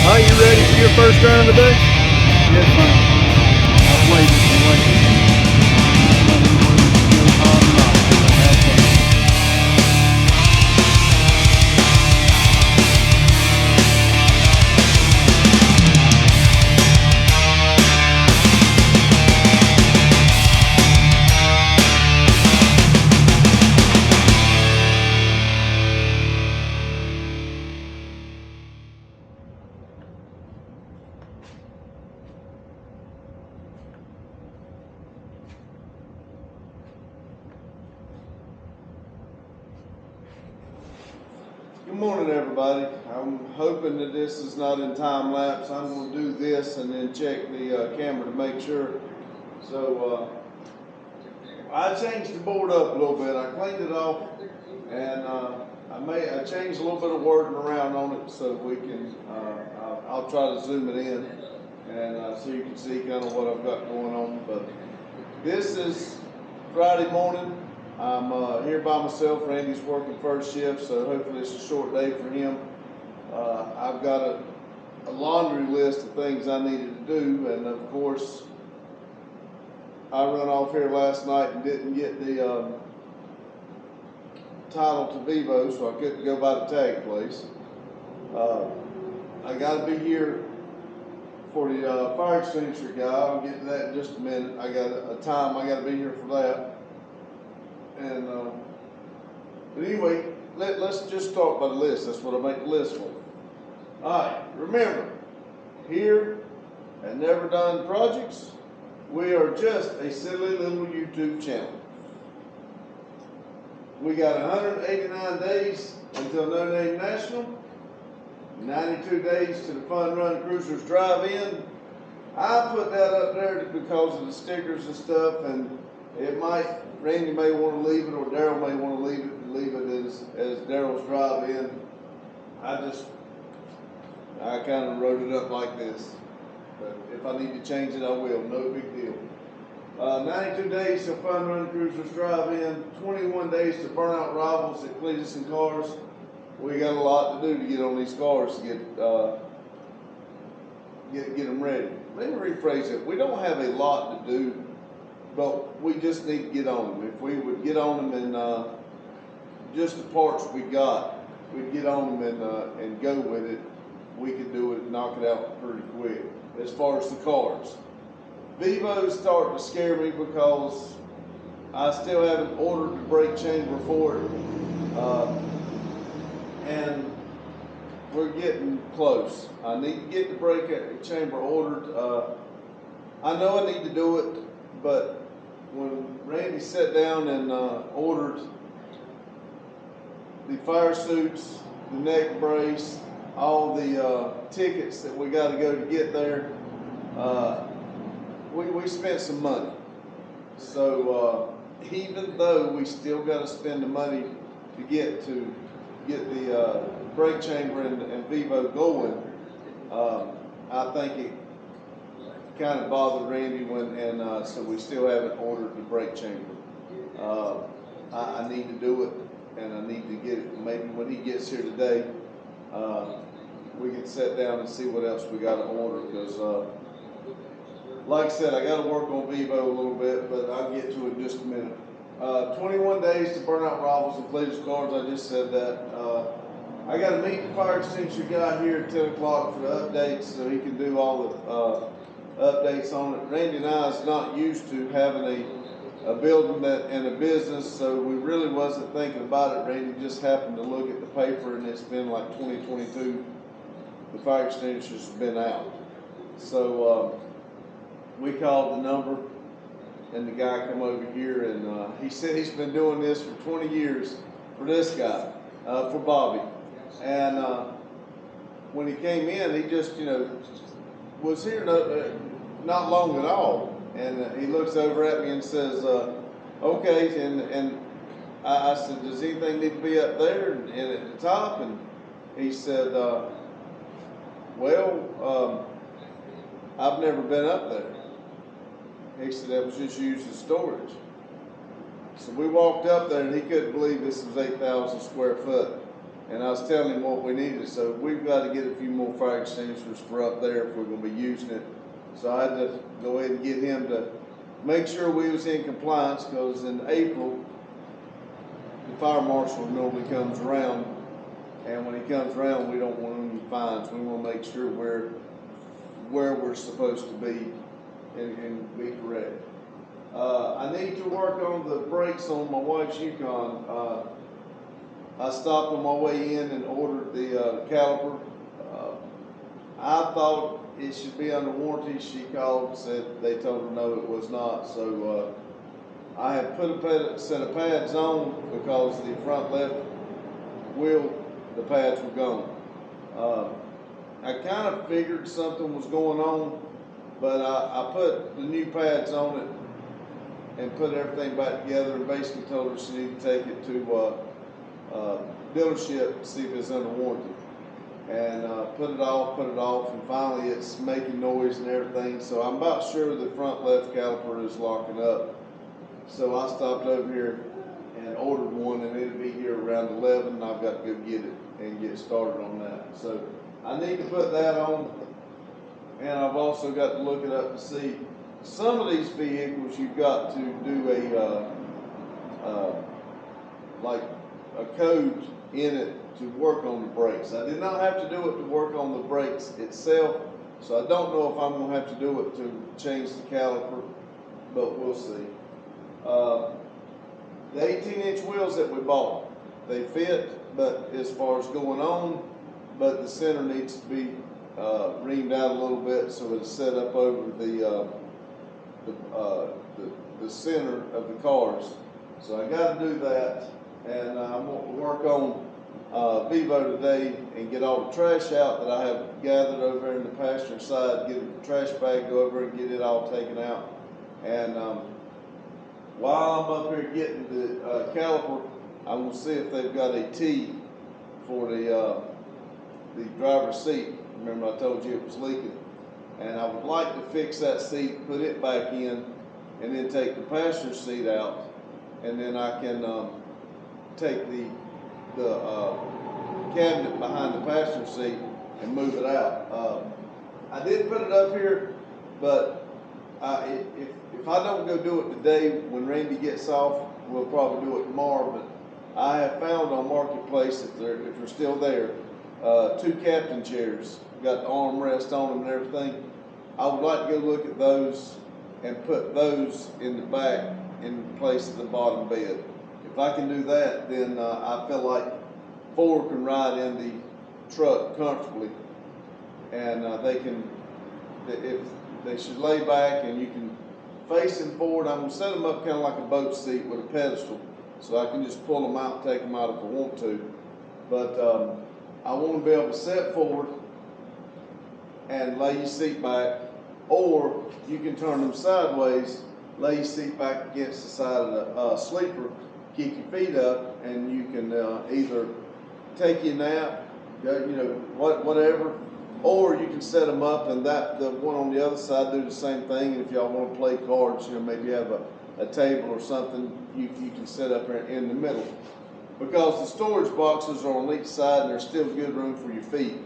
Are you ready for your first run of the day? Yes, man. I've waited and waited. Good morning, everybody. I'm hoping that this is not in time lapse. I'm going to do this and then check the camera to make sure. So I changed the board up a little bit. I cleaned it off, and I changed a little bit of wording around on it so we can. I'll try to zoom it in, and so you can see kind of what I've got going on. But this is Friday morning. I'm here by myself. Randy's working first shift, so hopefully it's a short day for him. I've got a laundry list of things I needed to do, and of course, I run off here last night and didn't get the title to Vivo, so I couldn't go by the tag place. I got to be here for the fire extinguisher guy. I'll get to that in just a minute. I got a time. I got to be here for that. And but anyway, let's just talk about the list. That's what I make the list for. All right, remember, here at Never Done Projects, we are just a silly little YouTube channel. We got 189 days until No Name National, 92 days to the Fun Run Cruisers Drive-In. I put that up there because of the stickers and stuff, and Randy may want to leave it, or Daryl may want to leave it as Daryl's Drive-In. I kind of wrote it up like this. But if I need to change it, I will. No big deal. 92 days to Fun Run Cruisers Drive-In. 21 days to Burnout Rivals at Cleetus and Cars. We got a lot to do to get on these cars to get them ready. Let me rephrase it. We don't have a lot to do, but we just need to get on them. If we would get on them and just the parts we got, we'd get on them and go with it, we could do it and knock it out pretty quick. As far as the cars, Vivo's starting to scare me because I still haven't ordered the brake chamber for it, and we're getting close. I need to get the brake chamber ordered. I know I need to do it, but when Randy sat down and ordered the fire suits, the neck brace, all the tickets that we got to go to get there, we spent some money. So even though we still got to spend the money to get the brake chamber and Vivo going, I think it kind of bothered Randy so we still haven't ordered the brake chamber. I need to do it, and I need to get it. Maybe when he gets here today, we can sit down and see what else we got to order, because like I said, I got to work on Vivo a little bit, but I'll get to it in just a minute. 21 days to Burnout Rivals and Cleetus Cars. I just said that. I got to meet the fire extinguisher guy here at 10 o'clock for the updates, so he can do all the updates on it. Randy and I is not used to having a building and a business, so we really wasn't thinking about it. Randy just happened to look at the paper, and it's been like 2022. The fire extinguishers have been out. So we called the number, and the guy come over here, and he said he's been doing this for 20 years for this guy, for Bobby. And when he came in, he just, was here not long at all. And he looks over at me and says, okay, and I said, does anything need to be up there and at the top? And he said, well, I've never been up there. He said that was just used as storage. So we walked up there, and he couldn't believe this was 8,000 square foot. And I was telling him what we needed, so we've got to get a few more fire extinguishers for up there if we're gonna be using it. So I had to go ahead and get him to make sure we was in compliance, because in April, the fire marshal normally comes around, and when he comes around, we don't want any fines. We want to make sure we're where we're supposed to be and be correct. I need to work on the brakes on my wife's Yukon. I stopped on my way in and ordered the caliper. I thought it should be under warranty. She called and said they told her no, it was not. So I have put a set of pads on because the front left wheel, the pads were gone. I kind of figured something was going on, but I put the new pads on it and put everything back together, and basically told her she needed to take it to dealership to see if it's under warranty. And put it off, and finally it's making noise and everything. So I'm about sure the front left caliper is locking up. So I stopped over here and ordered one, and it'll be here around 11, and I've got to go get it and get started on that. So I need to put that on, and I've also got to look it up to see. Some of these vehicles you've got to do like a code in it to work on the brakes. I did not have to do it to work on the brakes itself, so I don't know if I'm going to have to do it to change the caliper, but we'll see. The 18-inch wheels that we bought, they fit, but as far as going on, but the center needs to be reamed out a little bit so it's set up over the center of the cars. So I got to do that, and I'm going to work on Vivo today and get all the trash out that I have gathered over in the passenger side, get a trash bag, go over and get it all taken out. And while I'm up here getting the caliper, I'm going to see if they've got a T for the driver's seat. Remember I told you it was leaking. And I would like to fix that seat, put it back in, and then take the passenger seat out, and then I can take the cabinet behind the passenger seat and move it out. I did put it up here, but if I don't go do it today, when Randy gets off, we'll probably do it tomorrow. But I have found on Marketplace, if they're still there, 2 captain chairs, got the armrest on them and everything. I would like to go look at those and put those in the back in place of the bottom bed. If I can do that, then I feel like 4 can ride in the truck comfortably, and if they should lay back, and you can face them forward. I'm going to set them up kind of like a boat seat with a pedestal, so I can just pull them out and take them out if I want to. But I want to be able to set forward and lay your seat back, or you can turn them sideways, lay your seat back against the side of the sleeper, kick your feet up, and you can either take your nap, whatever, or you can set them up, and the one on the other side do the same thing. And if y'all want to play cards, maybe have a table or something, you can set up in the middle. Because the storage boxes are on each side, and there's still good room for your feet.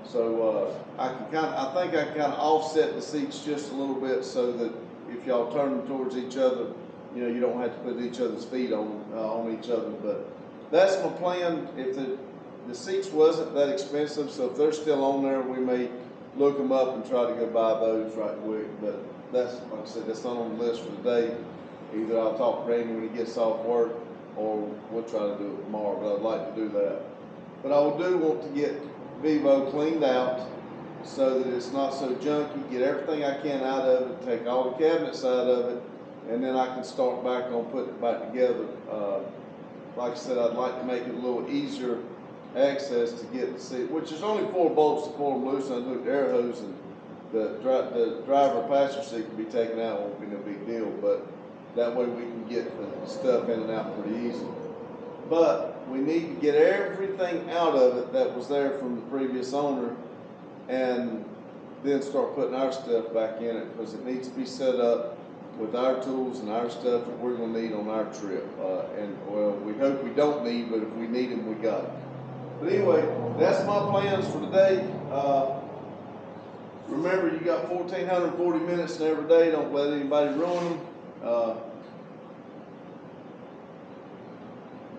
So I think I can kind of offset the seats just a little bit, so that if y'all turn them towards each other, you don't have to put each other's feet on each other. But that's my plan. If the seats wasn't that expensive, so if they're still on there, we may look them up and try to go buy those right quick. But that's, like I said, that's not on the list for today. Either I'll talk to Randy when he gets off work, or we'll try to do it tomorrow, but I'd like to do that. But I do want to get Vivo cleaned out so that it's not so junky, get everything I can out of it, take all the cabinets out of it, and then I can start back on putting it back together. Like I said, I'd like to make it a little easier access to get the seat, which is only 4 bolts to pull them loose, and I look at the air hose, and the driver passenger seat can be taken out, won't be no big deal, but that way we can get the stuff in and out pretty easy. But we need to get everything out of it that was there from the previous owner, and then start putting our stuff back in it, because it needs to be set up with our tools and our stuff that we're going to need on our trip. And well, we hope we don't need, but if we need them, we got them. But anyway, that's my plans for today. Remember, you got 1,440 minutes in every day. Don't let anybody ruin them.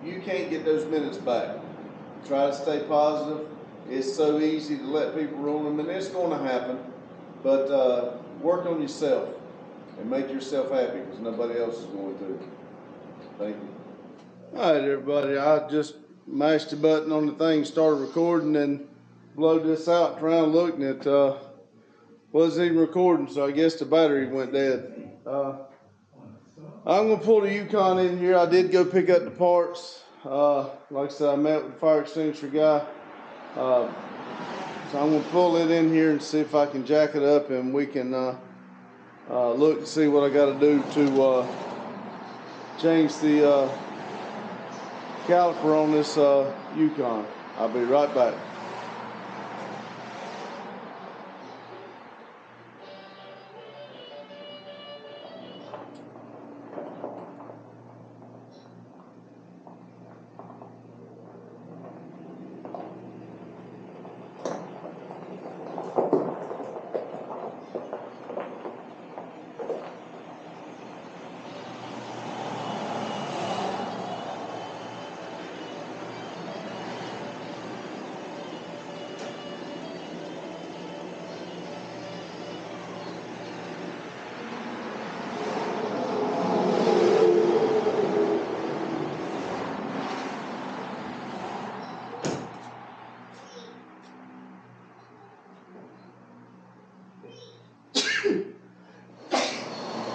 You can't get those minutes back. Try to stay positive. It's so easy to let people ruin them, and it's going to happen. But work on yourself and make yourself happy, because nobody else is going to. Thank you. All right, everybody. I just mashed the button on the thing, started recording, and blowed this out. Trying to look, and it wasn't even recording, so I guess the battery went dead. I'm gonna pull the Yukon in here. I did go pick up the parts. Like I said, I met with the fire extinguisher guy. So I'm gonna pull it in here and see if I can jack it up, and we can look and see what I got to do to change the caliper on this Yukon. I'll be right back.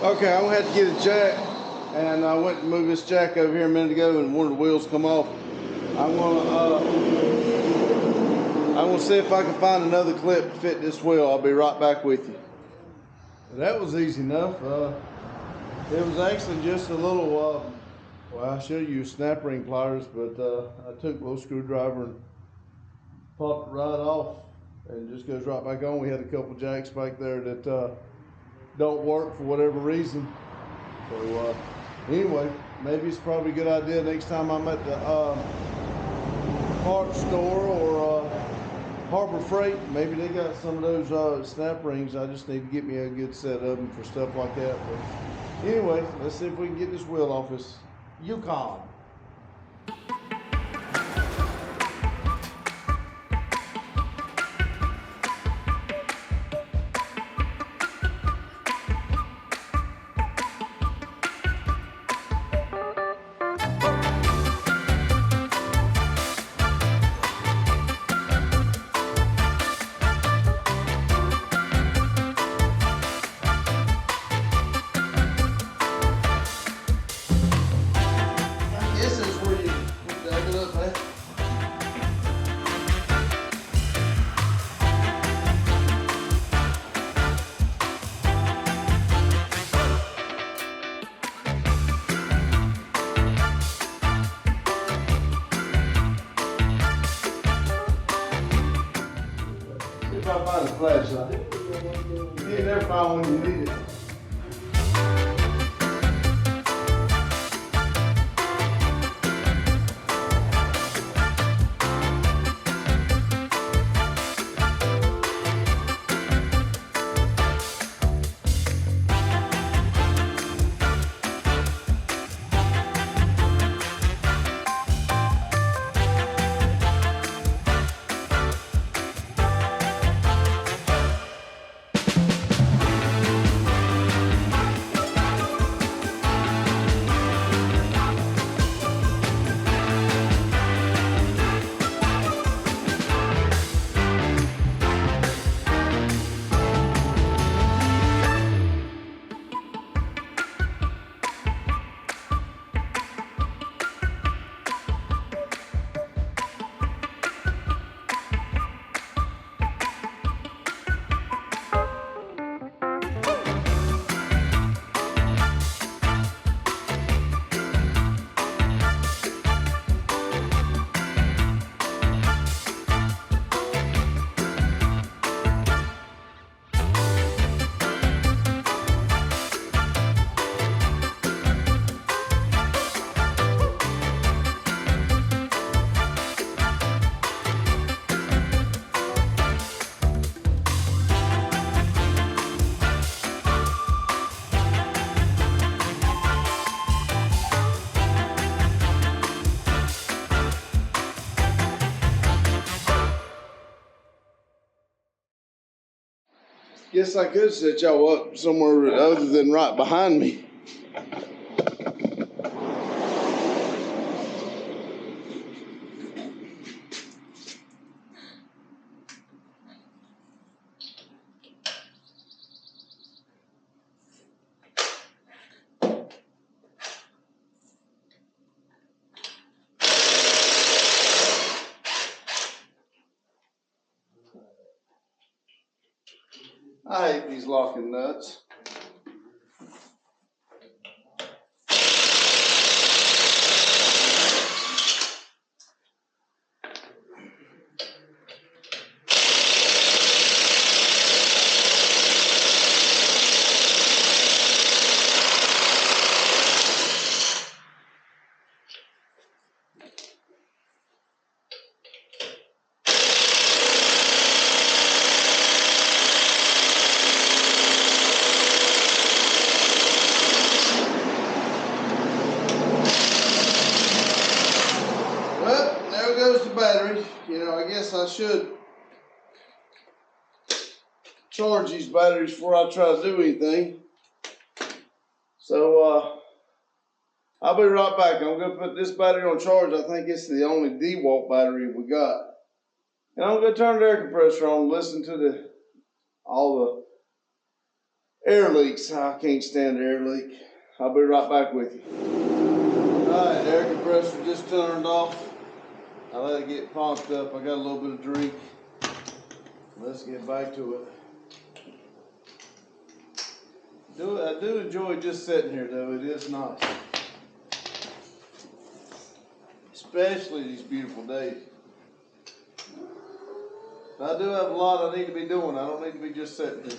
Okay, I'm gonna have to get a jack, and I went to move this jack over here a minute ago, and one of the wheels come off. I'm gonna see if I can find another clip to fit this wheel. I'll be right back with you. That was easy enough. It was actually just a little. Well, I should use snap ring pliers, but I took a little screwdriver and popped it right off, and it just goes right back on. We had a couple jacks back there that don't work for whatever reason. So anyway, maybe it's probably a good idea next time I'm at the parts store or Harbor Freight. Maybe they got some of those snap rings. I just need to get me a good set of them for stuff like that. But anyway, let's see if we can get this wheel off this Yukon. This is where you jack it up, man. See if I find a flashlight. You never find one you need it. Guess I could set y'all up somewhere other than right behind me. I hate these locking nuts. Well, there goes the battery. You know, I guess I should charge these batteries before I try to do anything. So, I'll be right back. I'm gonna put this battery on charge. I think it's the only DeWalt battery we got. And I'm gonna turn the air compressor on and listen to all the air leaks. I can't stand the air leak. I'll be right back with you. Alright, the air compressor just turned off. I let it get pumped up. I got a little bit of drink. Let's get back to it. I do enjoy just sitting here though. It is nice. Especially these beautiful days. I do have a lot I need to be doing. I don't need to be just sitting here.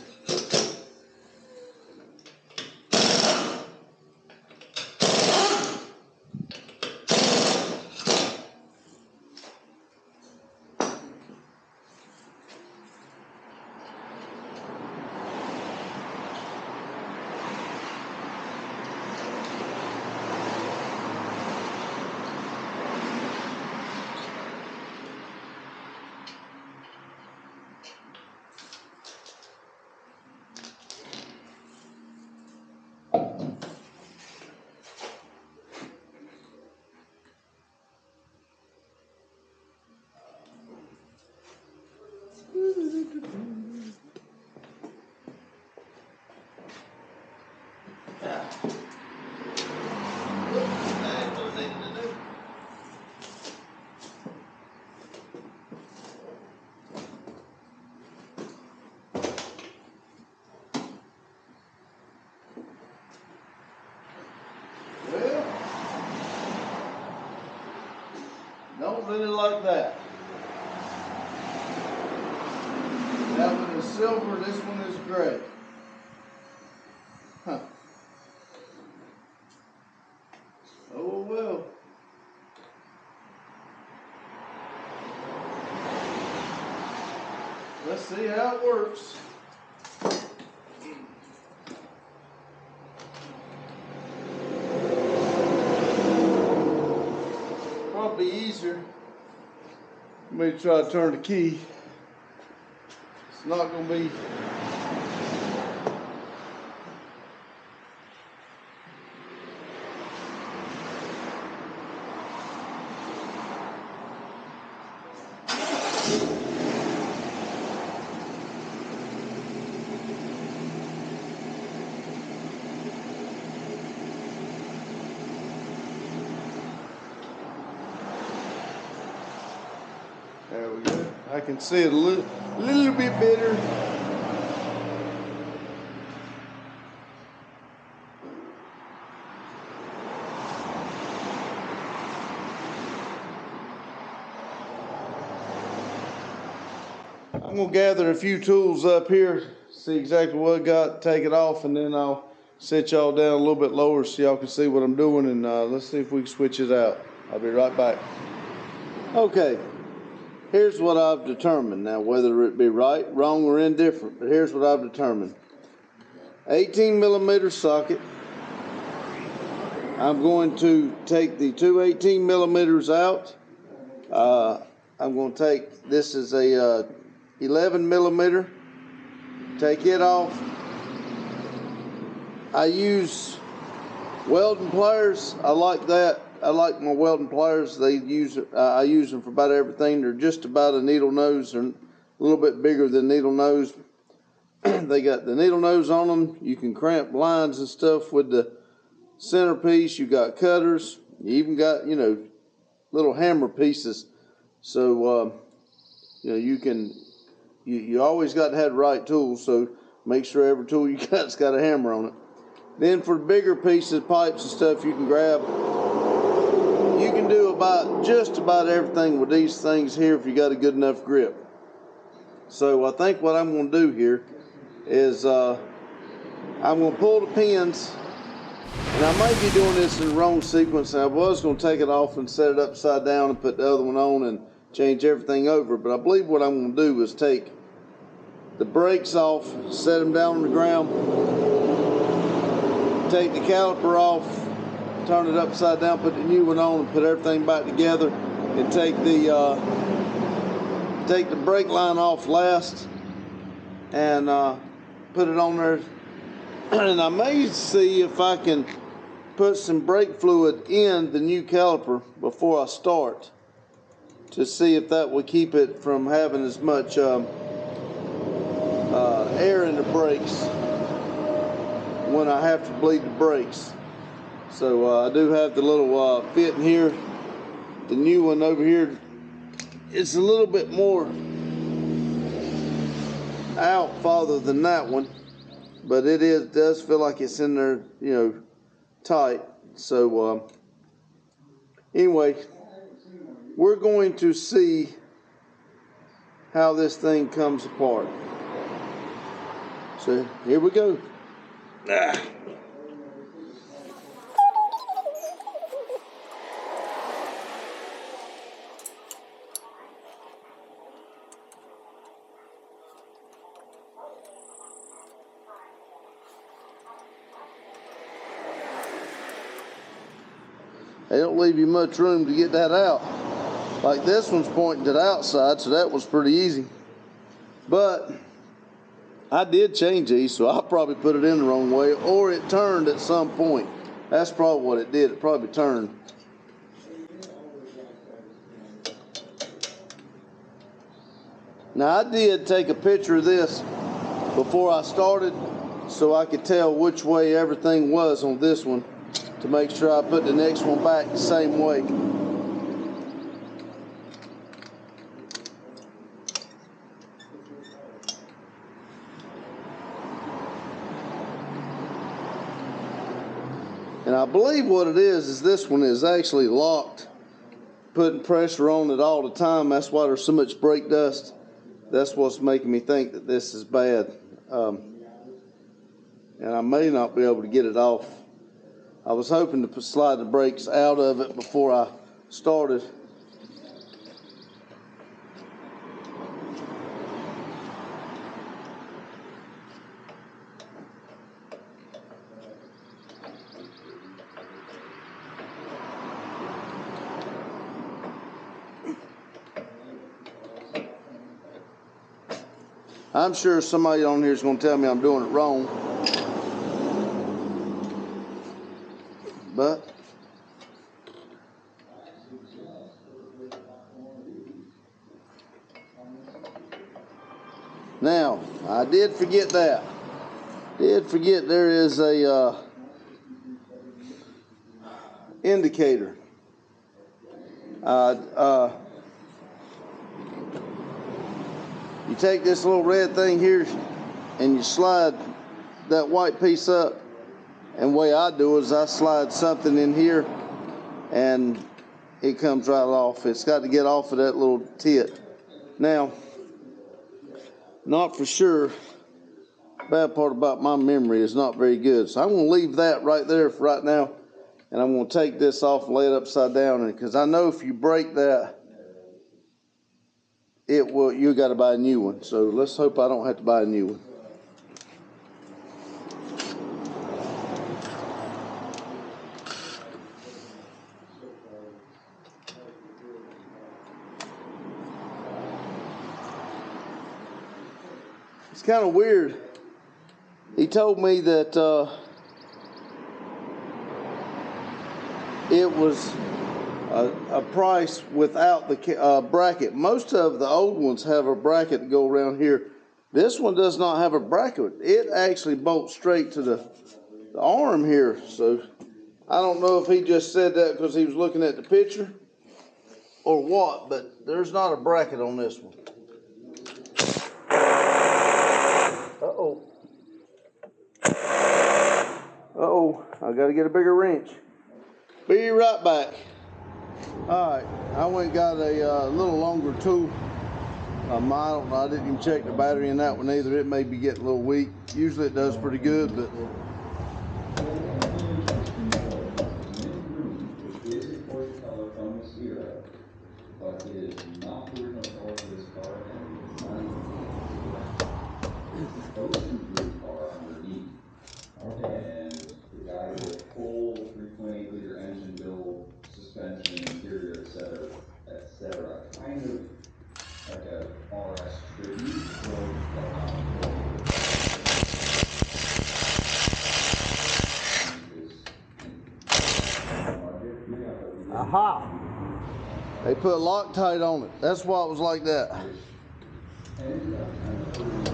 Don't really like that. That one is silver, this one is gray. Huh. Oh well. Let's see how it works. Probably easier. Let me try to turn the key. It's not going to be. There we go. I can see it a little bit better. I'm gonna gather a few tools up here, see exactly what I got, take it off, and then I'll set y'all down a little bit lower so y'all can see what I'm doing, and let's see if we can switch it out. I'll be right back. Okay, here's what I've determined. Now, whether it be right, wrong, or indifferent, but here's what I've determined. 18 millimeter socket. I'm going to take the two 18 millimeters out. I'm going to take, this is a 11 millimeter, take it off. I use welding pliers. I like that. I like my welding pliers. I use them for about everything. They're just about a needle nose. They're a little bit bigger than needle nose. They got the needle nose on them. You can cramp lines and stuff with the centerpiece. You got cutters. You even got, little hammer pieces. So, you always got to have the right tools. So make sure every tool you got's got a hammer on it. Then for the bigger pieces, pipes and stuff you can grab. You can do just about everything with these things here if you got a good enough grip. So I think what I'm going to do here is I'm going to pull the pins, and I may be doing this in the wrong sequence. I was going to take it off and set it upside down and put the other one on and change everything over, but I believe what I'm going to do is take the brakes off, set them down on the ground, take the caliper off, turn it upside down, put the new one on, and put everything back together, and take the brake line off last, and put it on there. And I may see if I can put some brake fluid in the new caliper before I start, to see if that will keep it from having as much air in the brakes when I have to bleed the brakes. So I do have the little fit in here. The new one over here, it's a little bit more out farther than that one, but it does feel like it's in there, tight. So anyway, we're going to see how this thing comes apart. So here we go. They don't leave you much room to get that out. Like this one's pointing to the outside, so that was pretty easy. But I did change these, so I probably put it in the wrong way, or it turned at some point. That's probably what it did. It probably turned. Now I did take a picture of this before I started, so I could tell which way everything was on this one, to make sure I put the next one back the same way. And I believe what it is this one is actually locked, putting pressure on it all the time. That's why there's so much brake dust. That's what's making me think that this is bad. And I may not be able to get it off. I was hoping to slide the brakes out of it before I started. I'm sure somebody on here is going to tell me I'm doing it wrong. But now, I did forget that. There is a indicator. You take this little red thing here and you slide that white piece up, and the way I do is I slide something in here and it comes right off. It's got to get off of that little tit. Now, not for sure. Bad part about my memory is not very good, so I'm going to leave that right there for right now, and I'm going to take this off and lay it upside down, because I know if you break that, you got to buy a new one. So let's hope I don't have to buy a new one. It's kind of weird. He told me that it was a price without the bracket. Most of the old ones have a bracket to go around here. This one does not have a bracket. It actually bolts straight to the arm here. So I don't know if he just said that because he was looking at the picture or what, but there's not a bracket on this one. Uh-oh. Uh-oh, I gotta get a bigger wrench. Be right back. Alright, I went and got a little longer tool. I didn't even check the battery in that one either. It may be getting a little weak. Usually it does pretty good, but which is of course the color from this era, but it is not the original color for this car, and it is not even painted to the wrap. It's the ocean blue car underneath. Okay. And the guy did a full 3.8 liter engine build, suspension, interior, etc. Kind of like a RS tribute, but not aha! They put Loctite on it. That's why it was like that. Ended up kind of hurting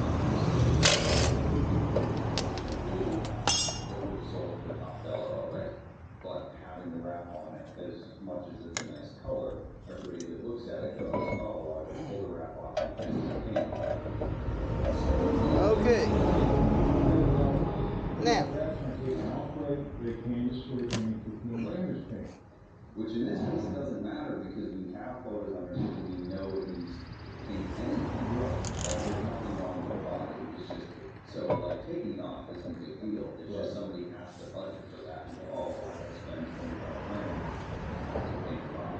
sold for top dollar already. But having the wrap on it, as much as it's a nice color, everybody that looks at it goes, oh, well, I just pull the wrap off and change the paint. Okay. Now. Which in this case it doesn't matter because we have photos underneath and we know it needs paint anyway. Like there's nothing wrong with the body. It's just so like taking it off isn't a big deal. It's just somebody has to budget for that and go, oh, well, I gotta spend $25 to paint the body.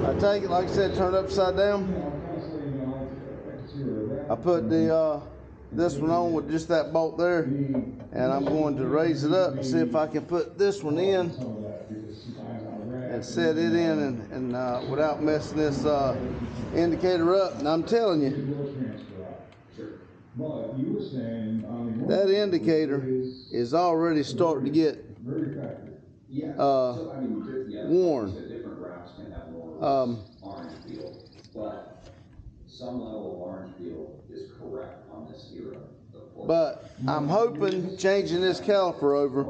I take it, like I said, turn it upside down. I put this one on with just that bolt there, and I'm going to raise it up and see if I can put this one in and set it in and without messing this indicator up. And I'm telling you, that indicator is already starting to get worn. Different wraps can have more orange peel, but some level of orange peel is correct on this era, of course. But I'm hoping changing this caliper over,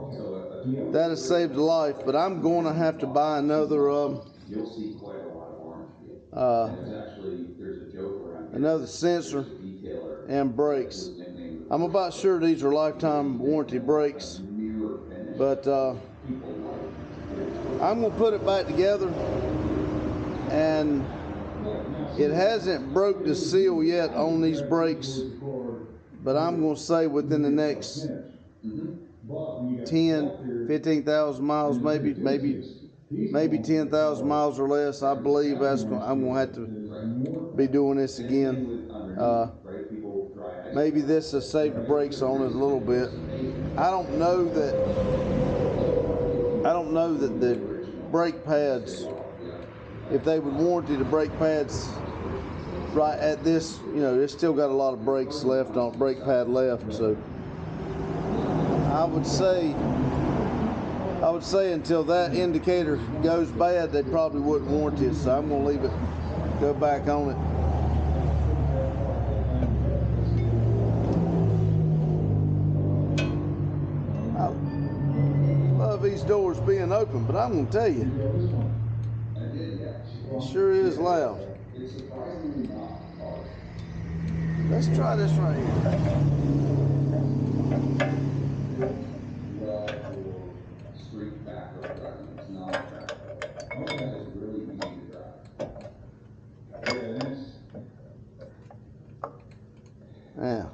that has saved a life, but I'm going to have to buy another you'll see quite a lot of orange peel. There's a joke around here. Another sensor and brakes. I'm about sure these are lifetime warranty brakes, but I'm going to put it back together, and it hasn't broke the seal yet on these brakes, but I'm going to say within the next 10, 15,000 miles, maybe 10,000 miles or less, I believe I'm going to have to be doing this again. Maybe this has saved the brakes on it a little bit. I don't know that the brake pads, if they would warranty the brake pads right at this, it's still got a lot of brakes left on brake pad left. So I would say until that indicator goes bad, they probably wouldn't warranty it. So I'm going to leave it, go back on it. I love these doors being open, but I'm going to tell you, it sure is loud. It's surprisingly not harsh. Let's try this right here. Well, for street back road driving, it's not track road. Okay. It's really easy to drive. Yeah, it is. Yeah.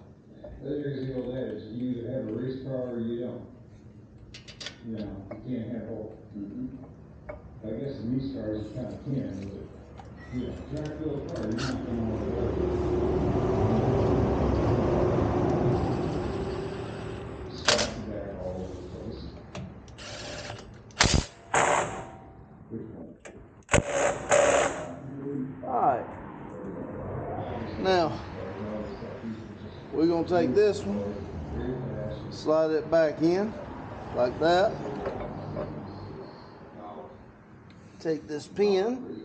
There's the old adage, you either have a race car or you don't. You can't have both. I guess in these cars you kind of can, but track field car, you're not going to want to go. gonna take this one, slide it back in like that. Take this pin.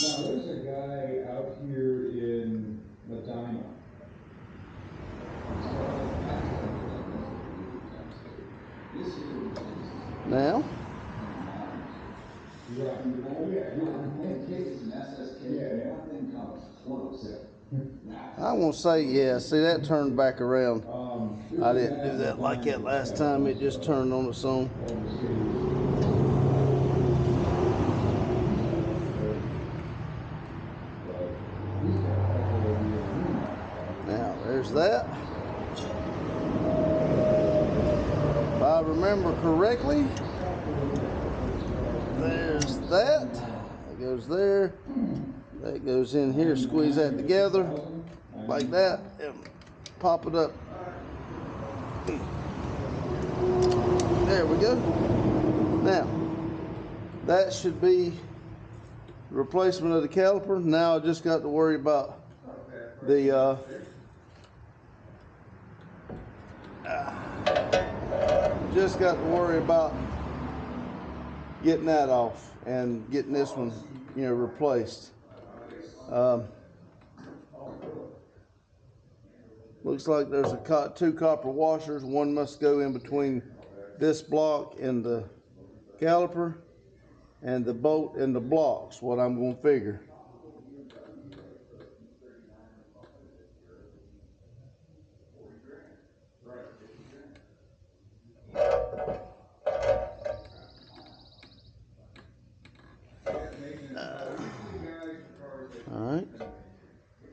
Now there's a guy out here in Medina. Now, I won't say, yeah, see that turned back around. I didn't do that like that last time, it just turned on its own. Now, there's that. If I remember correctly, there's that. That goes there. That goes in here. Squeeze that together like that and pop it up. There we go. Now, that should be replacement of the caliper. Now I just got to worry about the just got to worry about getting that off and getting this one, you know, replaced. Looks like there's two copper washers. One must go in between this block and the caliper, and the bolt and the blocks, what I'm going to figure. All right.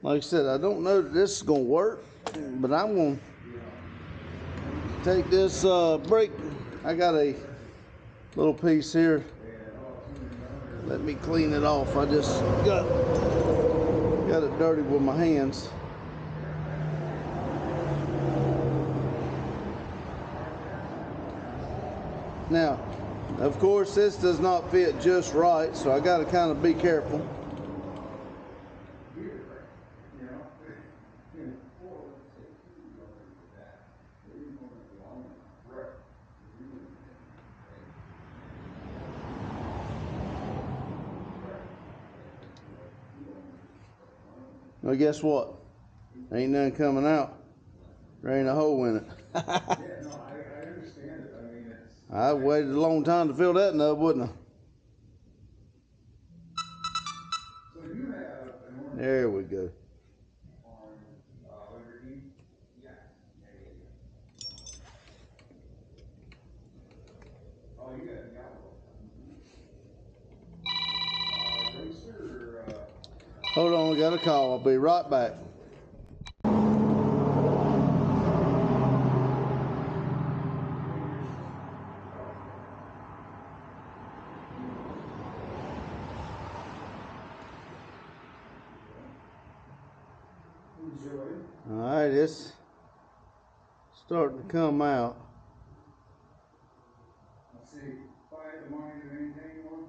Like I said, I don't know that this is going to work, but I'm going to take this brake. I got a little piece here. Let me clean it off. I just got it dirty with my hands. Now, of course, this does not fit just right, so I got to kind of be careful. Well, guess what? Ain't none coming out. There ain't a hole in it. Yeah, no, I understand it. I mean, it's... I waited a long time to fill that nub, wouldn't I? So you have an ordinance There we go. on Liberty? Yeah. Oh, you got a yellow. Racer or... Hold on, we got a call. I'll be right back. All right, it's starting to come out. Let's see, if I had the money to maintain one,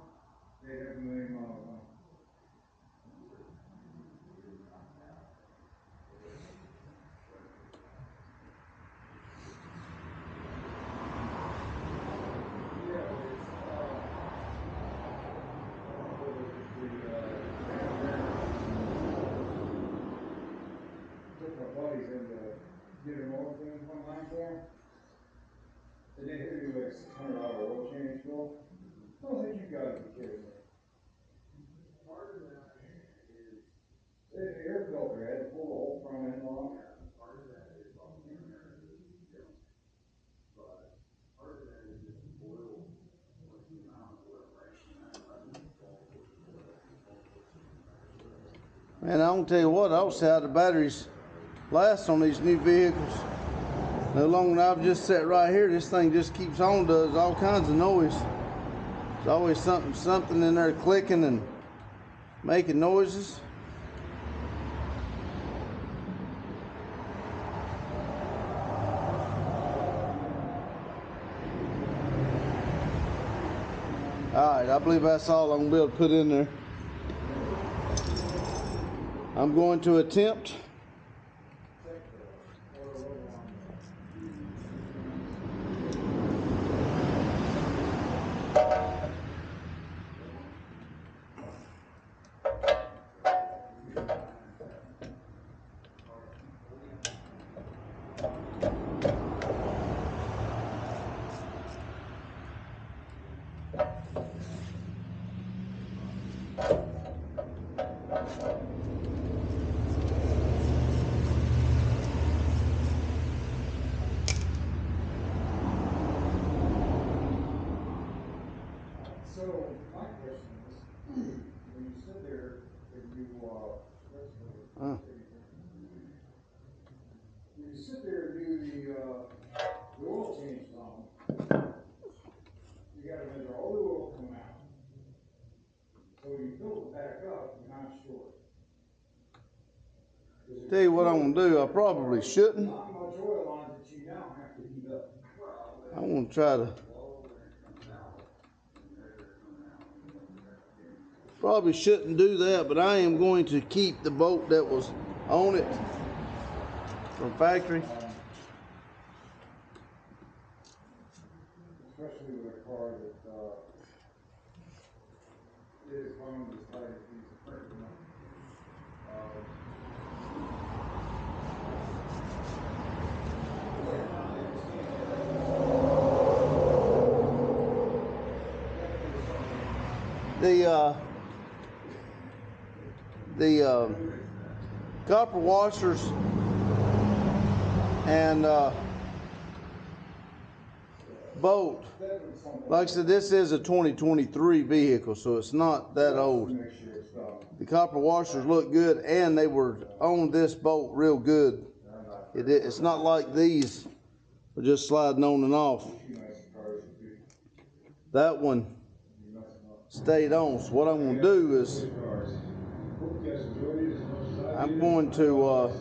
they'd have $1 million on. Took my buddies in to get an oil change one time for them. And they hit me like $600 oil change bill. I was like, you gotta be kidding me. Part of that is the air filter. I had to pull the whole front end off. Part of that is on the air. But part of that is just oil. What's the amount of oil right now? Man, I'm gonna tell you what, I'll see how the batteries last on these new vehicles. No longer than I've just sat right here, this thing just keeps on, does all kinds of noise. There's always something in there clicking and making noises. Alright, I believe that's all I'm going to be able to put in there. I'm going to attempt So my question is, when you sit there and you when you sit there and do the oil change on, you got to measure all the oil coming out. So when you fill it back up, you're not short. Tell you what I'm gonna do. I probably shouldn't. Not much oil on it that you now have to heat up. I'm gonna try to. Probably shouldn't do that, but I am going to keep the bolt that was on it from factory. Especially with a car that is wound as tight as these are, you know. The copper washers and bolt. Like I said, this is a 2023 vehicle, so it's not that old. The copper washers look good, and they were on this bolt real good. It's not like these are just sliding on and off. That one stayed on. So what I'm going to do is I'm going to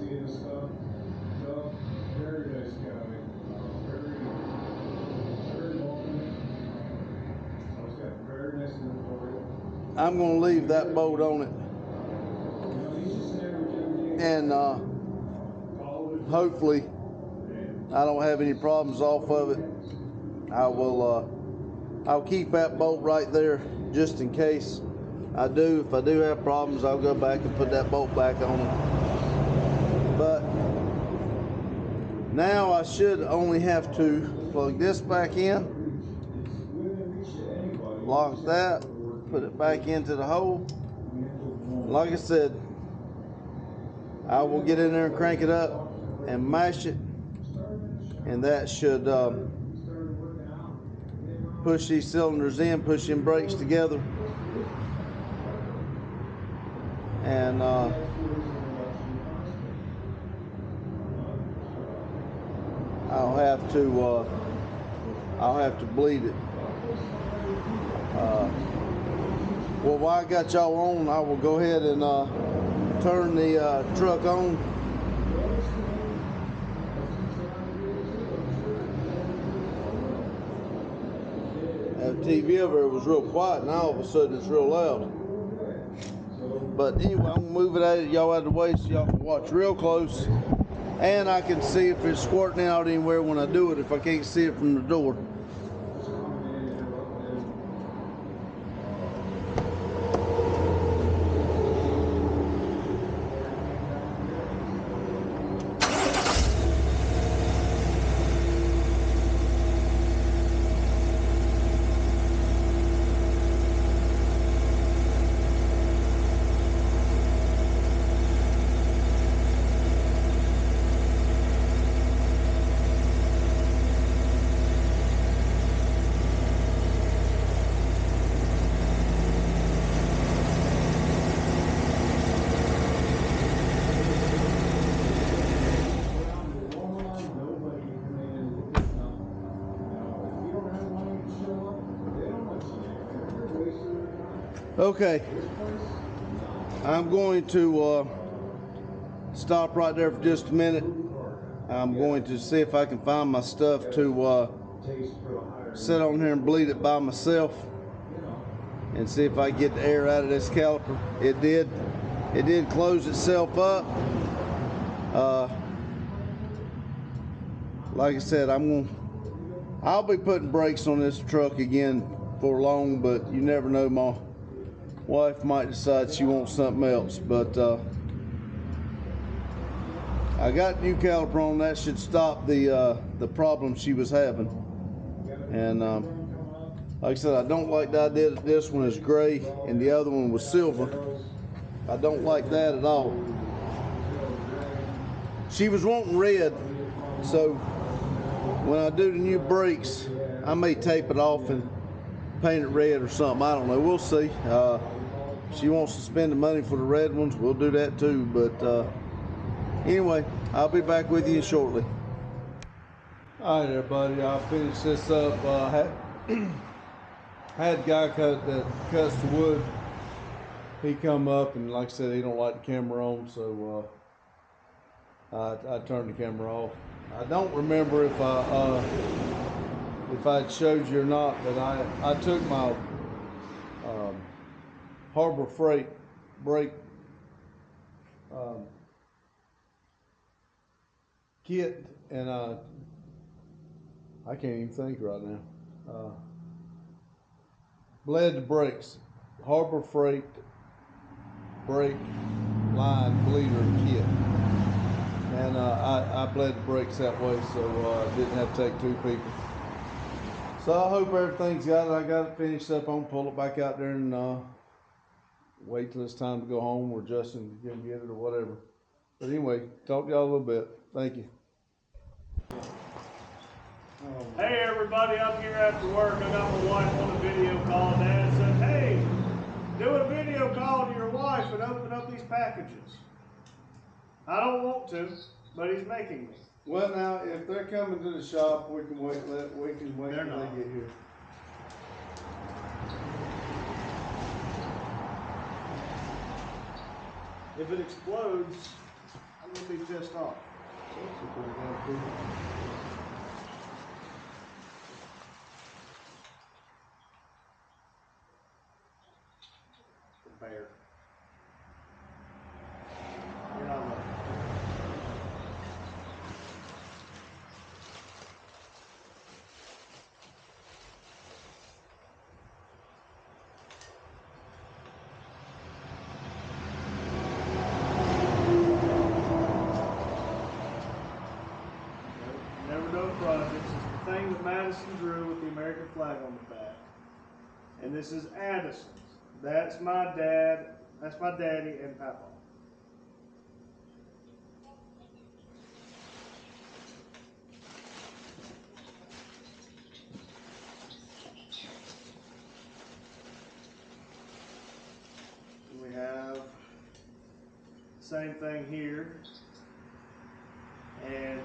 leave that bolt on it, and hopefully I don't have any problems off of it. I'll keep that bolt right there just in case I do. If I do have problems, I'll go back and put that bolt back on it. But now I should only have to plug this back in, lock that, put it back into the hole. Like I said, I will get in there and crank it up and mash it, and that should push these cylinders in, push them brakes together, and I'll have to bleed it. Well, while I got y'all on, I will go ahead and turn the truck on. That TV over there was real quiet, and all of a sudden it's real loud. But anyway, I'm gonna move it out, y'all out of the way so y'all can watch real close, and I can see if it's squirting out anywhere when I do it, if I can't see it from the door. Okay, I'm going to stop right there for just a minute. I'm going to see if I can find my stuff to sit on here and bleed it by myself, and see if I can get the air out of this caliper. It did close itself up. Like I said, I'll be putting brakes on this truck again for long, but you never know. My wife might decide she wants something else, but I got new caliper on. That should stop the problem she was having. And like I said, I don't like that I did it. This one is gray and the other one was silver. I don't like that at all. She was wanting red, so when I do the new brakes, I may tape it off and paint it red or something. I don't know. We'll see. She wants to spend the money for the red ones. We'll do that too. But anyway, I'll be back with you shortly. All right, everybody. I'll finish this up. Had a guy that cuts the wood. He come up and, like I said, he don't like the camera on, so I turned the camera off. I don't remember if I showed you or not, but I took my Harbor Freight brake kit, and I can't even think right now. Bled the brakes. Harbor Freight brake line bleeder kit, and I bled the brakes that way, so I didn't have to take two people. So I hope everything's got it. I got it finished up. I'm gonna pull it back out there and wait till it's time to go home, or Justin can get it or whatever. But anyway, talk to y'all a little bit. Thank you. Hey everybody, I'm here after work. I got my wife on a video call. Dad said, hey, do a video call to your wife and open up these packages. I don't want to, but he's making me. Well, now if they're coming to the shop, we can wait. We can wait They're till not. they get here. If it explodes, I'm gonna be pissed off. The bear. You're not lucky. Never done projects. It's the thing that Madison drew with the American flag on the back. And this is Addison's. That's my dad. That's my daddy and Papa. And we have the same thing here. And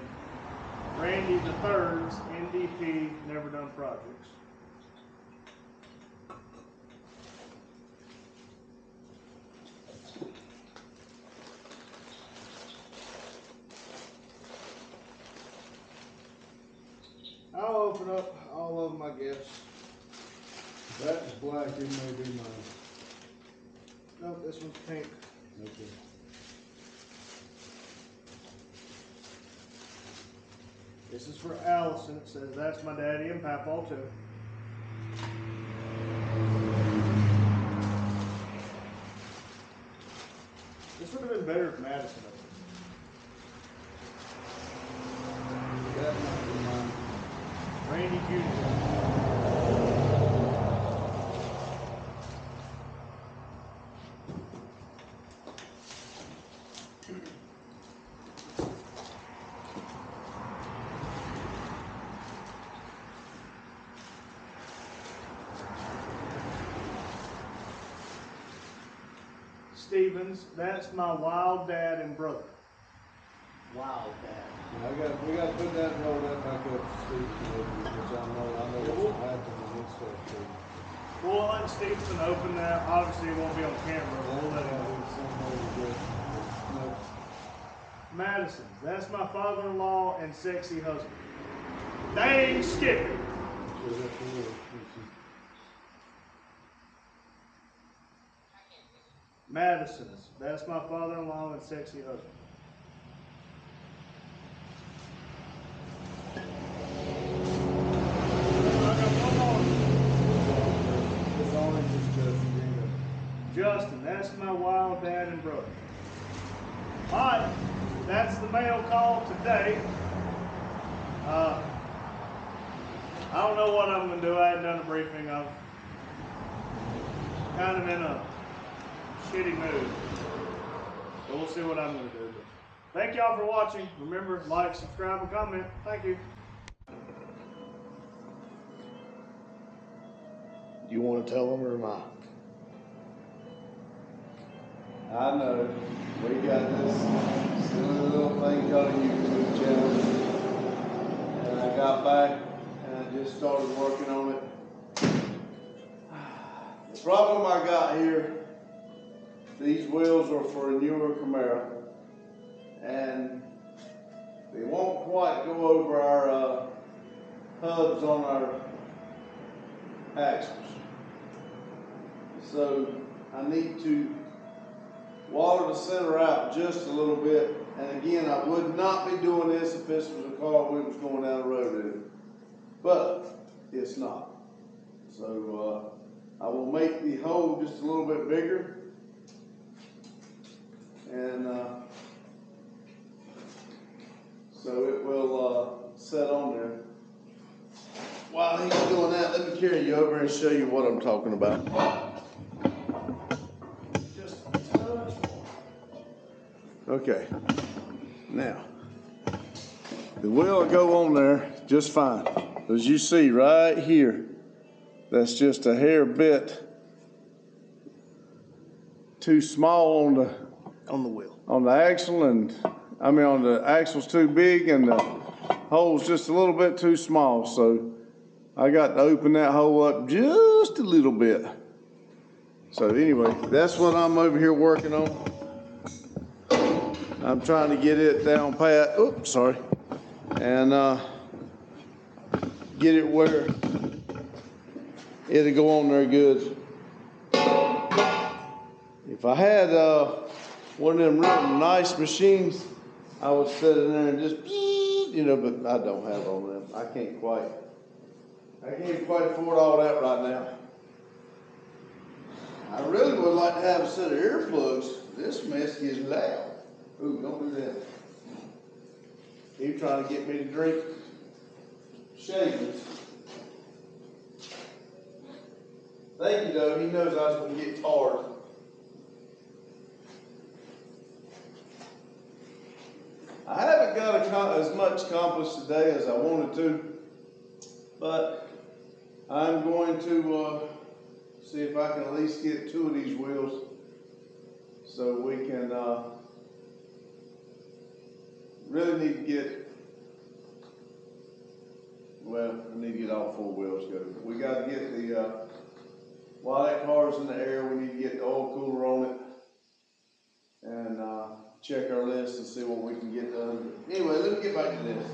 Randy the Third's NDP, never done projects. I'll open up all of them, I guess. That's black. It may be mine. Nope, this one's pink. Okay. This is for Allison. It says that's my daddy and Papa too. This would have been better if Madison opened it. That might be mine. Randy Jr. Stevens, that's my wild dad and brother. Wild dad. Yeah, we got to put that and roll that back up to Steve, which I know what's going to happen with this stuff too. We'll let Stevenson open that. Obviously, it won't be on camera, but we'll let him do it. No. Madison, that's my father-in-law and sexy husband. Dang Skippy. Madison's, that's my father-in-law and sexy husband. I got one more. This orange is Justin. Justin, that's my wild dad and brother. Mike, that's the mail call today. I don't know what I'm going to do. I hadn't done a briefing. I'm kind of in a shitty mood. So we'll see what I'm going to do. But thank y'all for watching. Remember, like, subscribe, and comment. Thank you. You want to tell them or am I? I know. We got this silly little thing called a YouTube channel. And I got back and I just started working on it. The problem I got here, these wheels are for a newer Camaro. And they won't quite go over our hubs on our axles. So I need to water the center out just a little bit. And again, I would not be doing this if this was a car we was going down the road in. But it's not. So I will make the hole just a little bit bigger. And so it will set on there. While he's doing that, let me carry you over and show you what I'm talking about. Just a touch. Okay. Now, the wheel will go on there just fine. As you see right here, that's just a hair bit too small on the wheel. On the axle, and I mean on the axle's too big and the hole's just a little bit too small. So I got to open that hole up just a little bit. So anyway, that's what I'm over here working on. I'm trying to get it down pat. Oops, sorry. And get it where it'll go on there good. If I had one of them real nice machines, I would sit in there and just, you know, but I don't have all them. I can't quite afford all that right now. I really would like to have a set of earplugs. This mess gets loud. Ooh, don't do that. He's trying to get me to drink shavings. Thank you, though. He knows I was going to get tired. I haven't got as much accomplished today as I wanted to, but I'm going to see if I can at least get 2 of these wheels so we can really need to get, well, I need to get all 4 wheels going. We got to get the, while that car's in the air, we need to get the oil cooler on it and check our list and see what we can get done. Anyway, let me get back to this.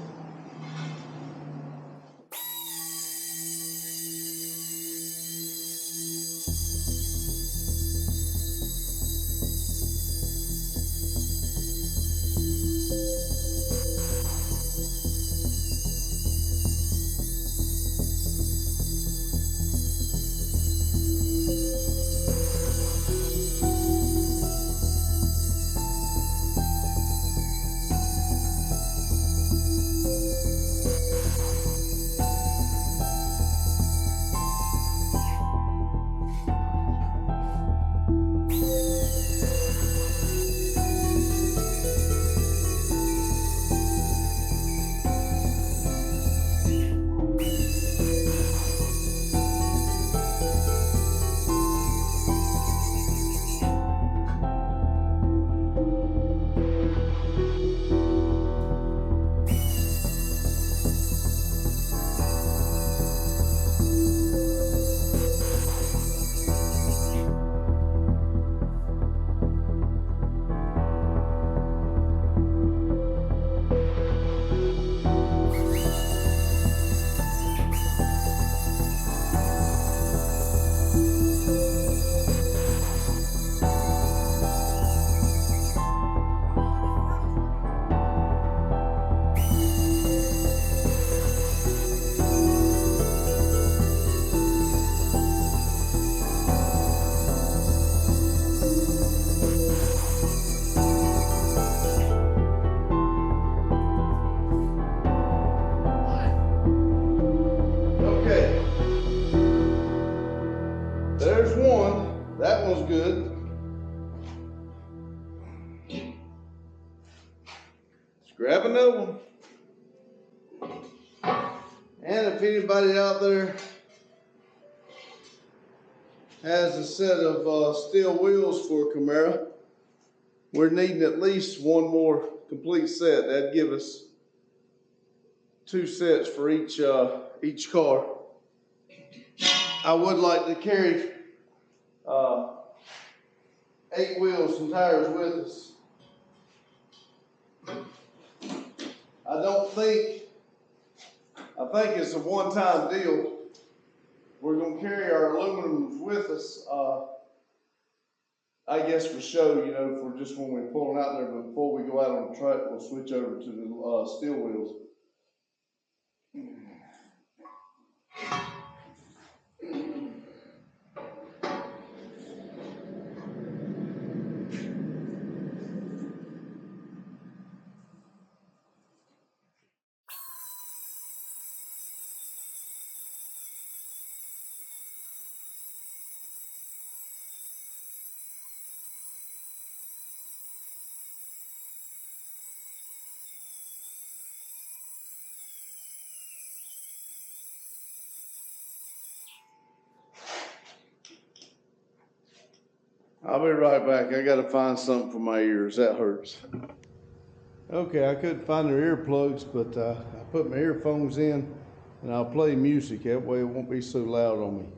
That one's good. Let's grab another one. And if anybody out there has a set of steel wheels for a Camaro, we're needing at least one more complete set. That'd give us 2 sets for each car. I would like to carry 8 wheels and tires with us. I think it's a one-time deal. We're gonna carry our aluminums with us, I guess for show, you know, for just when we're pulling out there, but before we go out on the truck, we'll switch over to the steel wheels. I'll be right back. I gotta find something for my ears. That hurts. Okay, I couldn't find their earplugs, but I put my earphones in and I'll play music. That way it won't be so loud on me.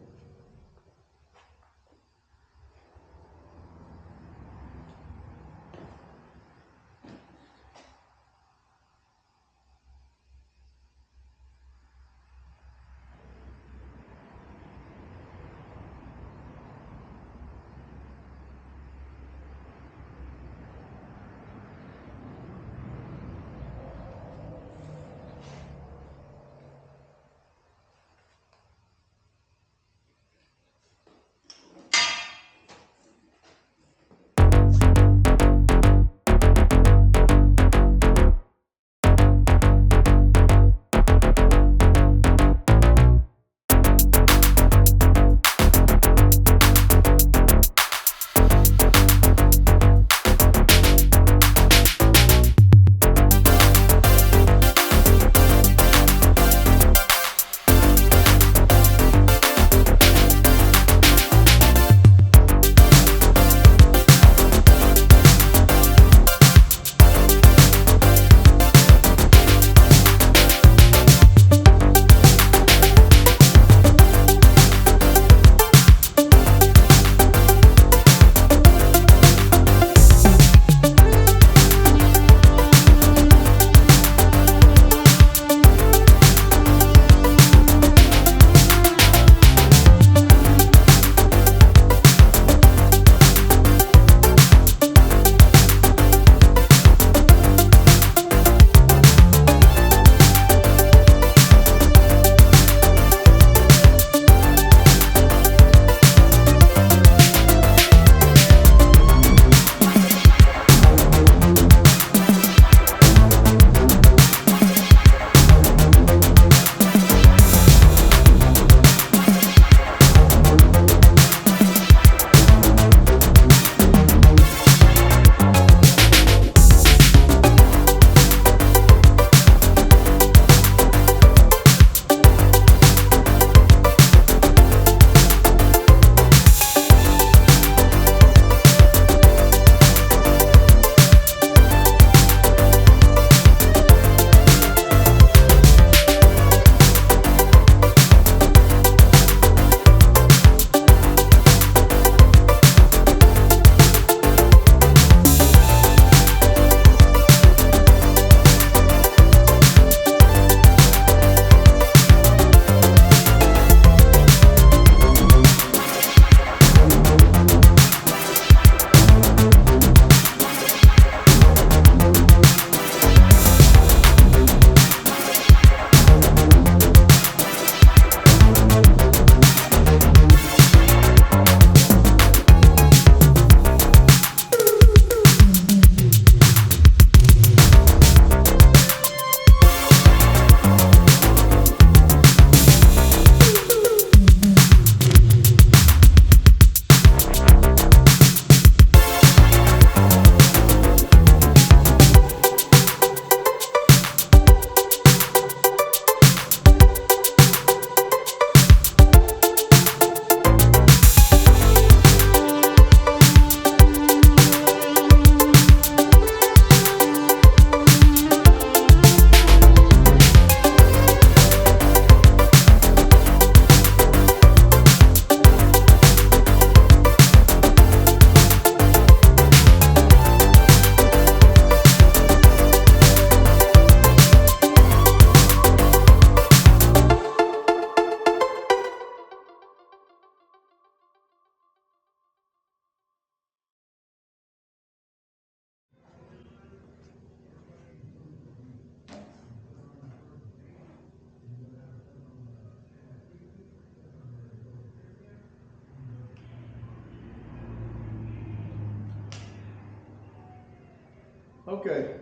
Okay.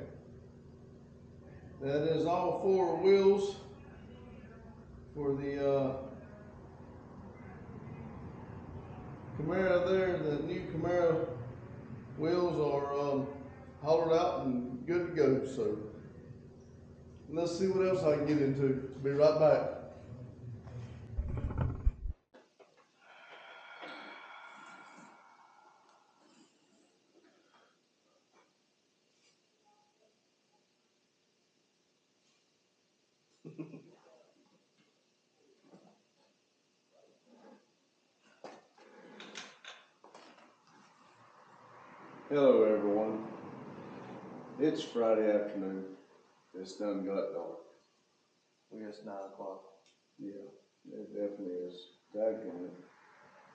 That is all 4 wheels for the Camaro there. The new Camaro wheels are hollowed out and good to go. So let's see what else I can get into. Be right back. Hello everyone. It's Friday afternoon. It's done got dark. It's 9 o'clock. Yeah, it definitely is. Daggone it.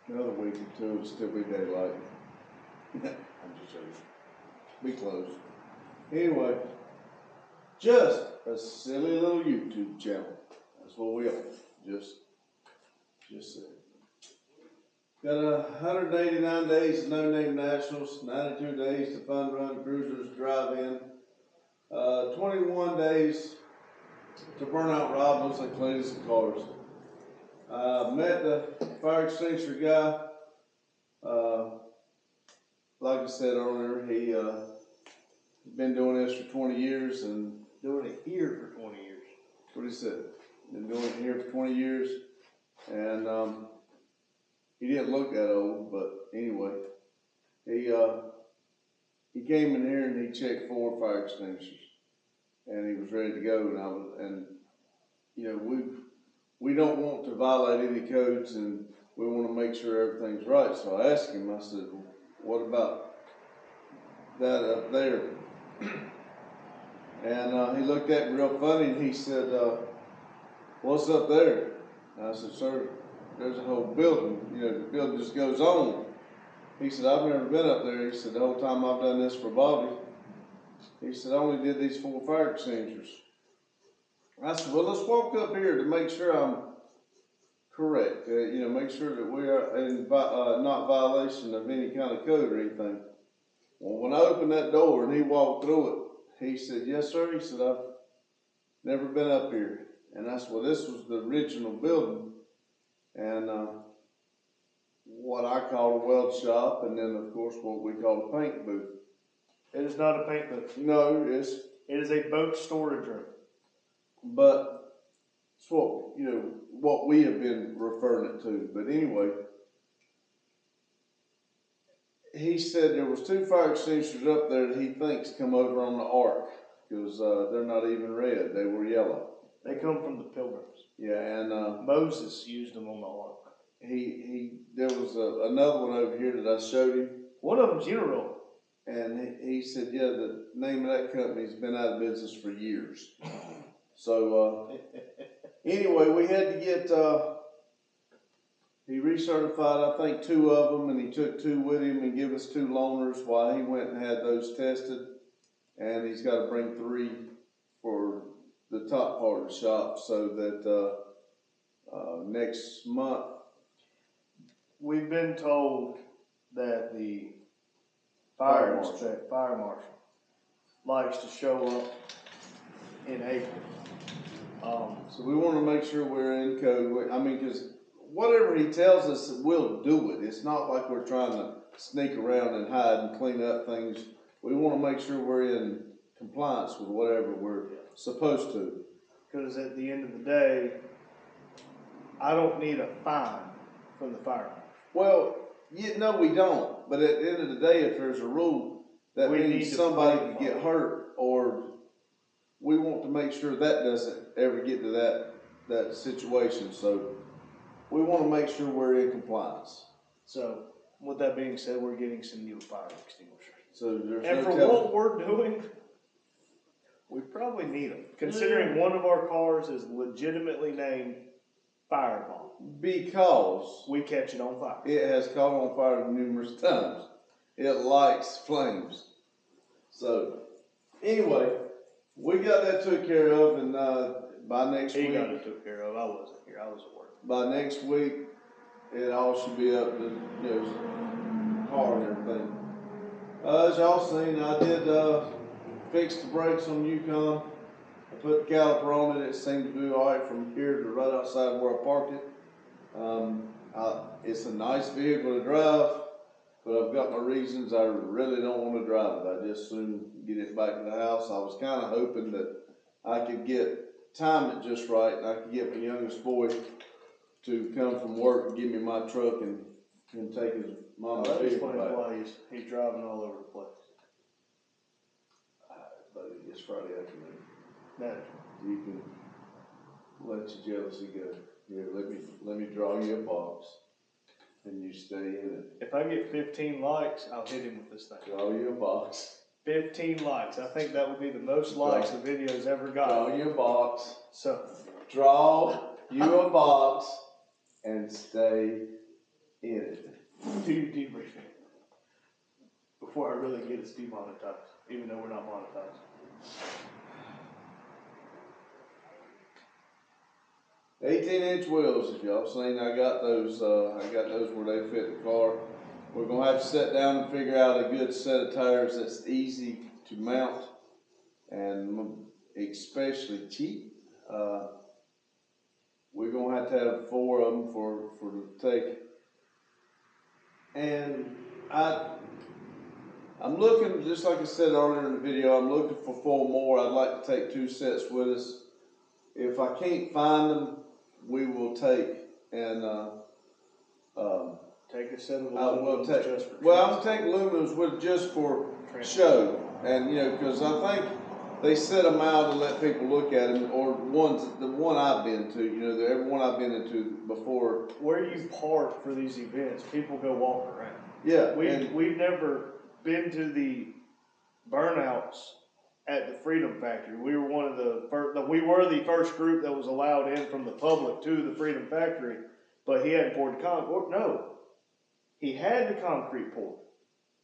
Another week or two, it'll still be daylight. I'm just joking. Be close. Anyway, just a silly little YouTube channel. That's what we are. Just silly. Got 189 days to No Name Nationals, 92 days to Fun Run Cruisers Drive In, 21 days to Burnout Rivals at Cleetus and Cars. Met the fire extinguisher guy. Like I said earlier, he been doing this for 20 years and Doing it here for 20 years. that's what he said. Been doing it here for 20 years, and he didn't look that old, but anyway, he came in here and he checked 4 fire extinguishers, and he was ready to go. And you know, we don't want to violate any codes, and we want to make sure everything's right. So I asked him. I said, "What about that up there?" And he looked at me real funny, and he said, "What's up there?" And I said, "Sir, there's a whole building. You know, the building just goes on." He said, "I've never been up there." He said, "The whole time I've done this for Bobby," he said, "I only did these 4 fire extinguishers." I said, "Well, let's walk up here to make sure I'm correct. You know, make sure that we are in not violation of any kind of code or anything." Well, when I opened that door and he walked through it, he said, "Yes, sir." He said, "I've never been up here." And I said, "Well, this was the original building, and what I call a weld shop, and then of course what we call a paint booth." It is not a paint booth. No, it is a boat storage room. But it's what, you know, what we have been referring it to. But anyway, he said there was 2 fire extinguishers up there that he thinks come over on the ark, because they're not even red, they were yellow. They come from the Pilgrims. Yeah, and Moses used them on the ark. There was another one over here that I showed him. One of them's Uniroll. And he said, yeah, the name of that company's been out of business for years. So, anyway, we had to get, he recertified, I think, 2 of them, and he took 2 with him and gave us 2 loaners while he went and had those tested. And he's got to bring 3 for the top part of the shop, so that next month. We've been told that the fire marshal likes to show up in April. So we want to make sure we're in code. I mean, because whatever he tells us, we'll do it. It's not like we're trying to sneak around and hide and clean up things. We want to make sure we're in compliance with whatever we're supposed to. Because at the end of the day, I don't need a fine from the fire marshal. Well, no, we don't. But at the end of the day, if there's a rule, that means somebody could get hurt, or we want to make sure that doesn't ever get to that situation. So we want to make sure we're in compliance. So with that being said, we're getting some new fire extinguishers. So there's and for what we're doing, we probably need them, considering one of our cars is legitimately named Fireball. Because we catch it on fire. It has caught on fire numerous times. It likes flames. So anyway, we got that took care of, and by next week. He got it took care of. I wasn't here. I was at work. By next week, it all should be up to, you know, car and everything. As y'all seen, I did fixed the brakes on Yukon. I put the caliper on it. It seemed to do all right from here to right outside where I parked it. It's a nice vehicle to drive, but I've got my reasons. I really don't want to drive it. I just soon get it back to the house. I was kind of hoping that I could time it just right, and I could get my youngest boy to come from work and give me my truck and take his mama's That vehicle explains back. why he's driving all over the place. But it's Friday afternoon. Naturally. You can let your jealousy go. Here, let me draw you a box, and you stay in it. If I get 15 likes, I'll hit him with this thing. Draw you a box. 15 likes. I think that would be the most likes the video's ever got. Draw you a box. So, Draw you a box, and stay in it. do your debriefing before I really get us demonetized, even though we're not monetized. 18-inch wheels, if y'all seen, I got those where they fit the car. We're gonna have to sit down and figure out a good set of tires that's easy to mount and especially cheap. We're gonna have to have 4 of them for the take. And I'm looking, just like I said earlier in the video, I'm looking for 4 more. I'd like to take 2 sets with us. If I can't find them, we will take and Take a set of we'll aluminums take. just for Well, I'm taking aluminums with just for show, and because I think they set them out and let people look at them, or the one I've been to, every one I've been into before. Where you park for these events, people go walk around. Yeah, We've never been to the burnouts at the Freedom Factory. We were one of the first. We were the first group that was allowed in from the public to the Freedom Factory, but he hadn't poured the concrete. No, he had the concrete poured.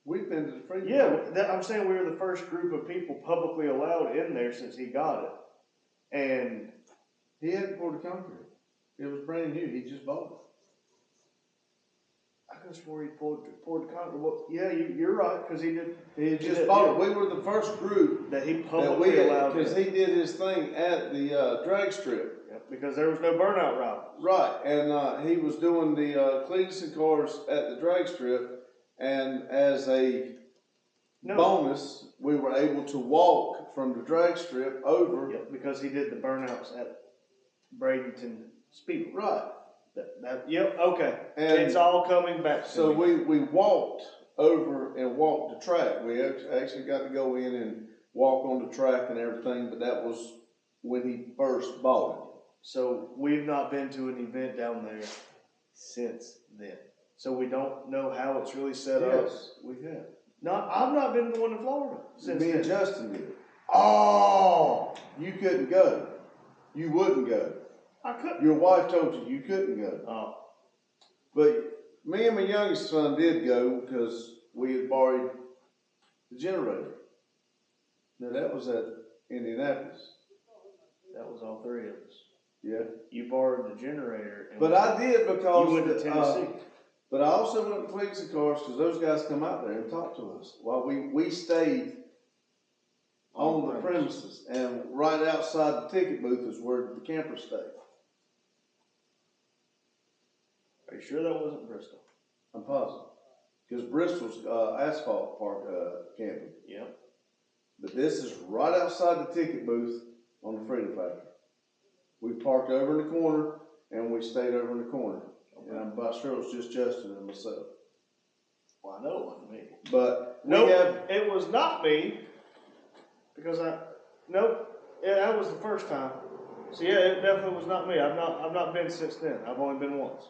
we've been to the Freedom. Yeah, I'm saying we were the first group of people publicly allowed in there since he got it, and He hadn't poured the concrete. It was brand new. He just bought it. I could have swore he poured the concrete. Well, yeah, you're right, because he did. He had just bought it. We were the first group That he that publicly allowed because in. he did his thing at the drag strip. Yep, because there was no burnout route. Right, and he was doing the Cleetus cars at the drag strip, and as a bonus, we were able to walk from the drag strip over. Yep, because he did the burnouts at Bradenton Speedway. Right. Yep, okay. And it's all coming back to So me. we walked over and walked the track. We actually got to go in and walk on the track and everything, but that was when he first bought it. So we've not been to an event down there since then. So we don't know how it's really set up. Yes, we have. I've not been to one in Florida since Me and then. Justin did. Oh, You couldn't go. You wouldn't go. I couldn't. Your wife told you couldn't go. Oh, But me and my youngest son did go because we had borrowed the generator. Now that was at Indianapolis. that was all 3 of us. Yeah. You borrowed the generator. And But I did because you went to Tennessee. but I also went to Cleetus cars because those guys come out there and talk to us while we stayed on the premises, and right outside the ticket booth is where the campers stay. Are you sure that wasn't Bristol? I'm positive. Because Bristol's asphalt park camping. Yep. But this is right outside the ticket booth on the Freedom Factory. We parked over in the corner and we stayed over in the corner. Okay. And I'm about sure it was just Justin and myself. Well, I know it wasn't me. But no, it was not me. Because that was the first time. So yeah, it definitely was not me. I've not been since then. I've only been once.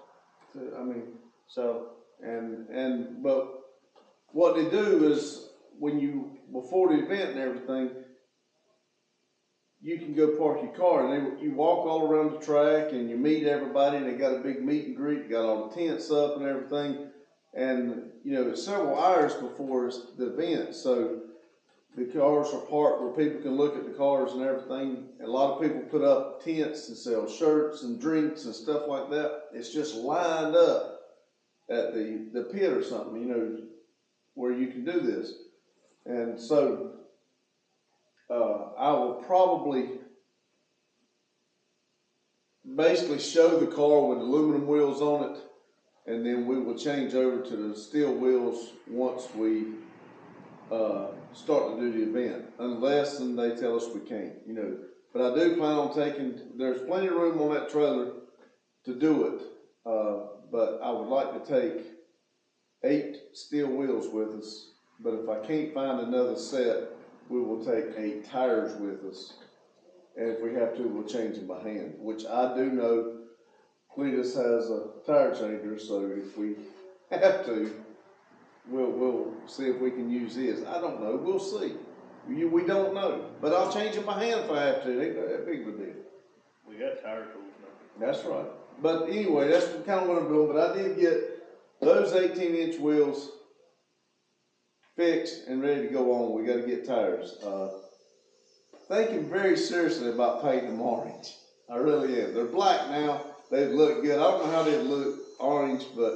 But what they do is before the event and everything, you can go park your car and you walk all around the track and you meet everybody, and they got a big meet and greet, got all the tents up and everything, and it's several hours before the event, so the cars are parked where people can look at the cars and everything. And a lot of people put up tents and sell shirts and drinks and stuff like that. It's just lined up at the pit or something, where you can do this. And so I will probably basically show the car with aluminum wheels on it, and then we will change over to the steel wheels once we start to do the event, unless they tell us we can't, you know. But I do plan on taking, there's plenty of room on that trailer to do it, but I would like to take 8 steel wheels with us, but if I can't find another set, we will take 8 tires with us, and if we have to, we'll change them by hand, which I do know Cleetus has a tire changer, so if we have to, we'll see if we can use his. I don't know, we'll see. We don't know, but I'll change them by hand if I have to. Ain't that big of a deal. We got tire tools now. That's right. But anyway, that's kind of what I'm doing, but I did get those 18-inch wheels fixed and ready to go on. We got to get tires. Thinking very seriously about painting them orange. I really am. They're black now. They look good. I don't know how they look orange, but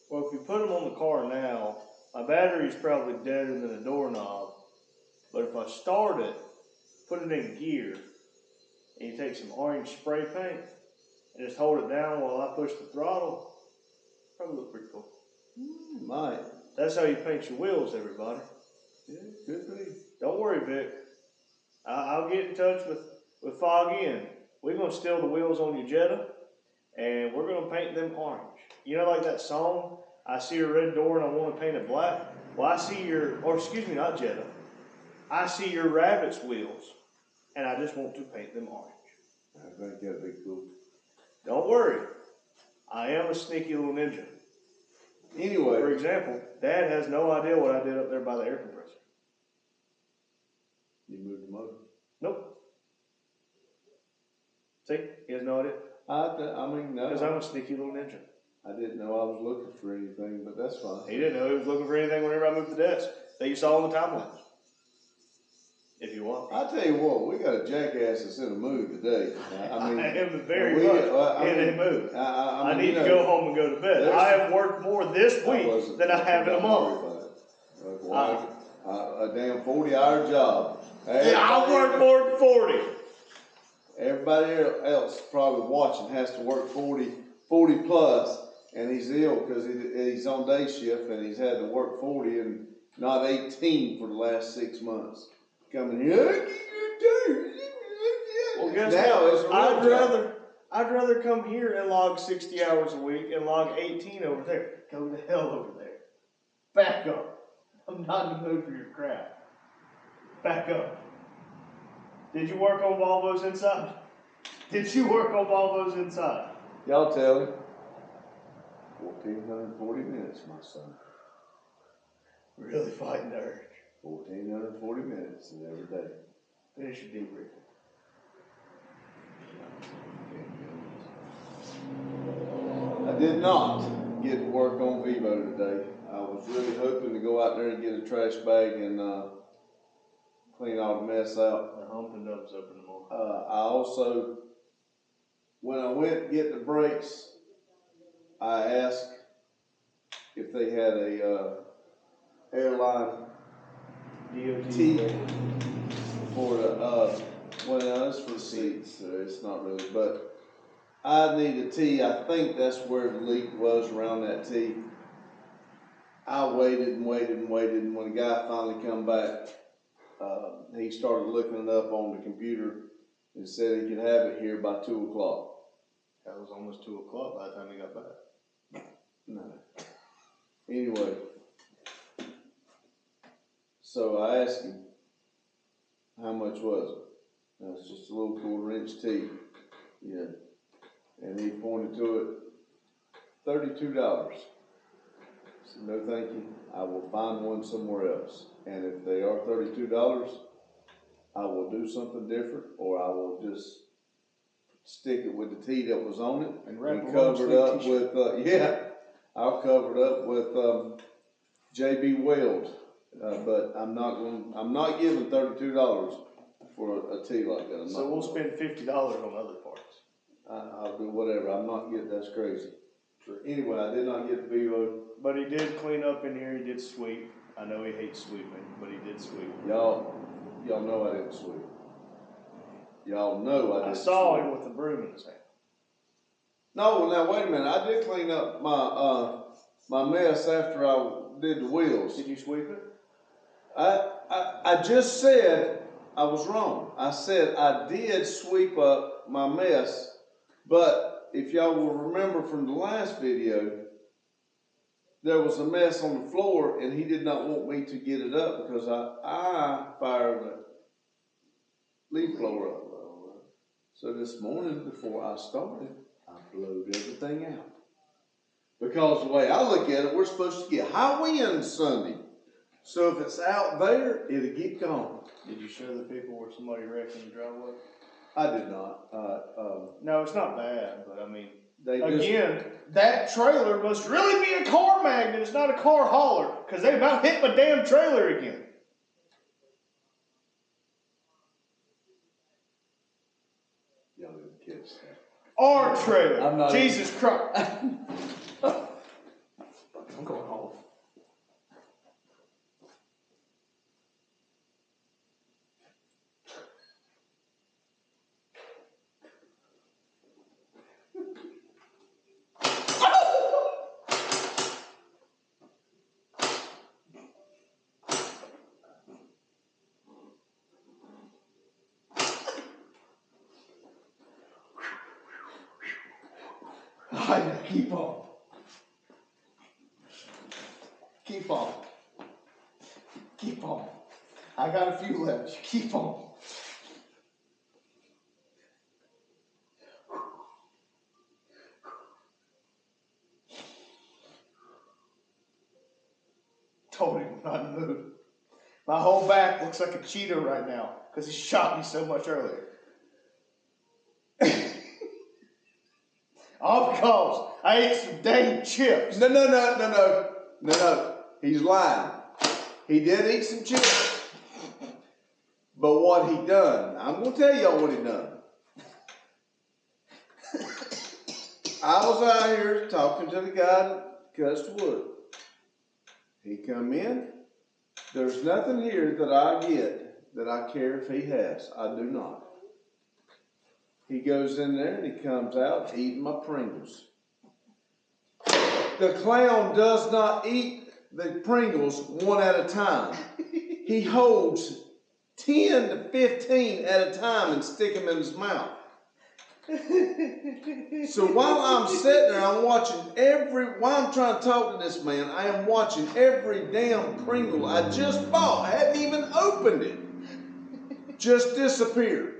Well, if you put them on the car now, my battery's probably deader than a doorknob. But if I start it, put it in gear, and you take some orange spray paint and just hold it down while I push the throttle, probably look pretty cool. might. That's how you paint your wheels, everybody. Yeah, could be. Don't worry, Vic. I'll get in touch with Foggy, and we're going to steal the wheels on your Jetta, and we're going to paint them orange. You know, like that song, I see a red door and I want to paint it black? Well, I see not Jetta. I see your Rabbit's wheels, and I just want to paint them orange. I think that'd be cool. Don't worry. I am a sneaky little ninja. Anyway. For example, Dad has no idea what I did up there by the air compressor. You moved the motor? Nope. See? He has no idea. I mean, no. Because I'm a sneaky little ninja. I didn't know I was looking for anything, but that's fine. He didn't know he was looking for anything whenever I moved the desk that you saw on the time lapse. If you want. I tell you what, we got a jackass that's in a mood today. I mean, I am very much in a mood. I need to go home and go to bed. I have worked more this week than I have in a month. A damn 40-hour job. Yeah, I work more than 40. Everybody else probably watching has to work 40 plus, and he's ill because he's on day shift and he's had to work 40 and not 18 for the last 6 months. Coming here, well, guess now what? I'd rather come here and log 60 hours a week and log 18 over there. Go to hell over there. Back up. I'm not in the mood for your crap. Back up. Did you work on Volvo's inside? Did you work on Volvo's inside? Y'all tell him. 1,440 minutes, my son. Really fighting the urge. 1,440 minutes in every day. Finish your debriefing. I did not get to work on Vivo today. I was really hoping to go out there and get a trash bag and clean all the mess out. The hump and dumps up in the morning. I also, when I went to get the brakes, I asked if they had a airline DOT for the, well, it's for the seats, so it's not really, but I need a T. I think that's where the leak was, around that T. I waited and waited and waited, and when the guy finally come back, he started looking it up on the computer and said he could have it here by 2 o'clock. That was almost 2 o'clock by the time he got back. No. Anyway, so I asked him, how much was it? And it's just a little 1/4-inch T, you know. And he pointed to it, $32. I said, no thank you, I will find one somewhere else. And if they are $32, I will do something different, or I will just stick it with the T that was on it and wrap cover it up with, I'll cover it up with JB Weld. But I'm not giving $32 for a T like that. So we'll spend $50 on other parts. I'll do whatever. I'm not getting, that's crazy. Anyway, I did not get the Vivo. But he did clean up in here. He did sweep. I know he hates sweeping, but he did sweep. Y'all, Y'all know I didn't sweep. Y'all know I didn't I saw sweep. him with the broom in his hand. No, now wait a minute. I did clean up my mess after I did the wheels. Did you sweep it? I just said I was wrong. I said I did sweep up my mess, but if y'all will remember from the last video, there was a mess on the floor and he did not want me to get it up because I fired the leaf blower up. So this morning before I started, I blowed everything out. Because the way I look at it, we're supposed to get high winds Sunday. So if it's out there, it'll get gone. Did you show the people where somebody wrecked in the driveway? I did not. No, it's not bad, but I mean, They again, that trailer must really be a car magnet. It's not a car hauler, because they about hit my damn trailer again. Y'all didn't catch that. Our trailer. I'm not Jesus Christ. I'm going home. Keep on. Keep on. Keep on. I got a few left. Keep on. Told him not to move. My whole back looks like a cheetah right now because he shot me so much earlier. All because I ate some dang chips. No. He's lying. He did eat some chips. But what he done, I'm going to tell y'all what he done. I was out here talking to the guy that cuts wood. He come in. There's nothing here that I get that I care if he has. I do not. He goes in there and he comes out eating my Pringles. The clown does not eat the Pringles one at a time. He holds 10 to 15 at a time and stick them in his mouth. So while I'm sitting there, I'm watching while I'm trying to talk to this man, I am watching every damn Pringle I just bought, hadn't even opened it, just disappear.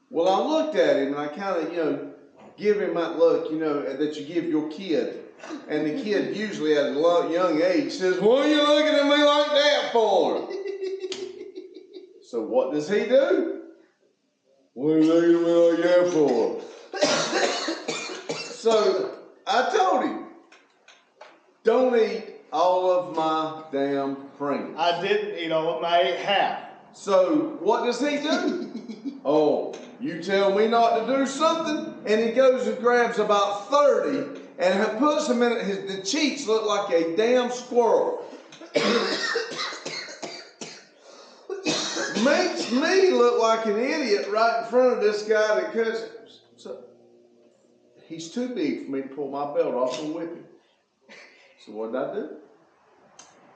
Well, I looked at him and I kind of, give him that look, that you give your kid. And the kid usually at a young age says, "What are you looking at me like that for?" So what does he do? "What are you looking at me like that for?" So I told him, don't eat all of my damn Pringles. I didn't eat all of them. I ate half. So what does he do? "Oh, you tell me not to do something," and he goes and grabs about 30 and puts them in it. The cheeks look like a damn squirrel. Makes me look like an idiot right in front of this guy that cuts it. So he's too big for me to pull my belt off and whip him. So what did I do?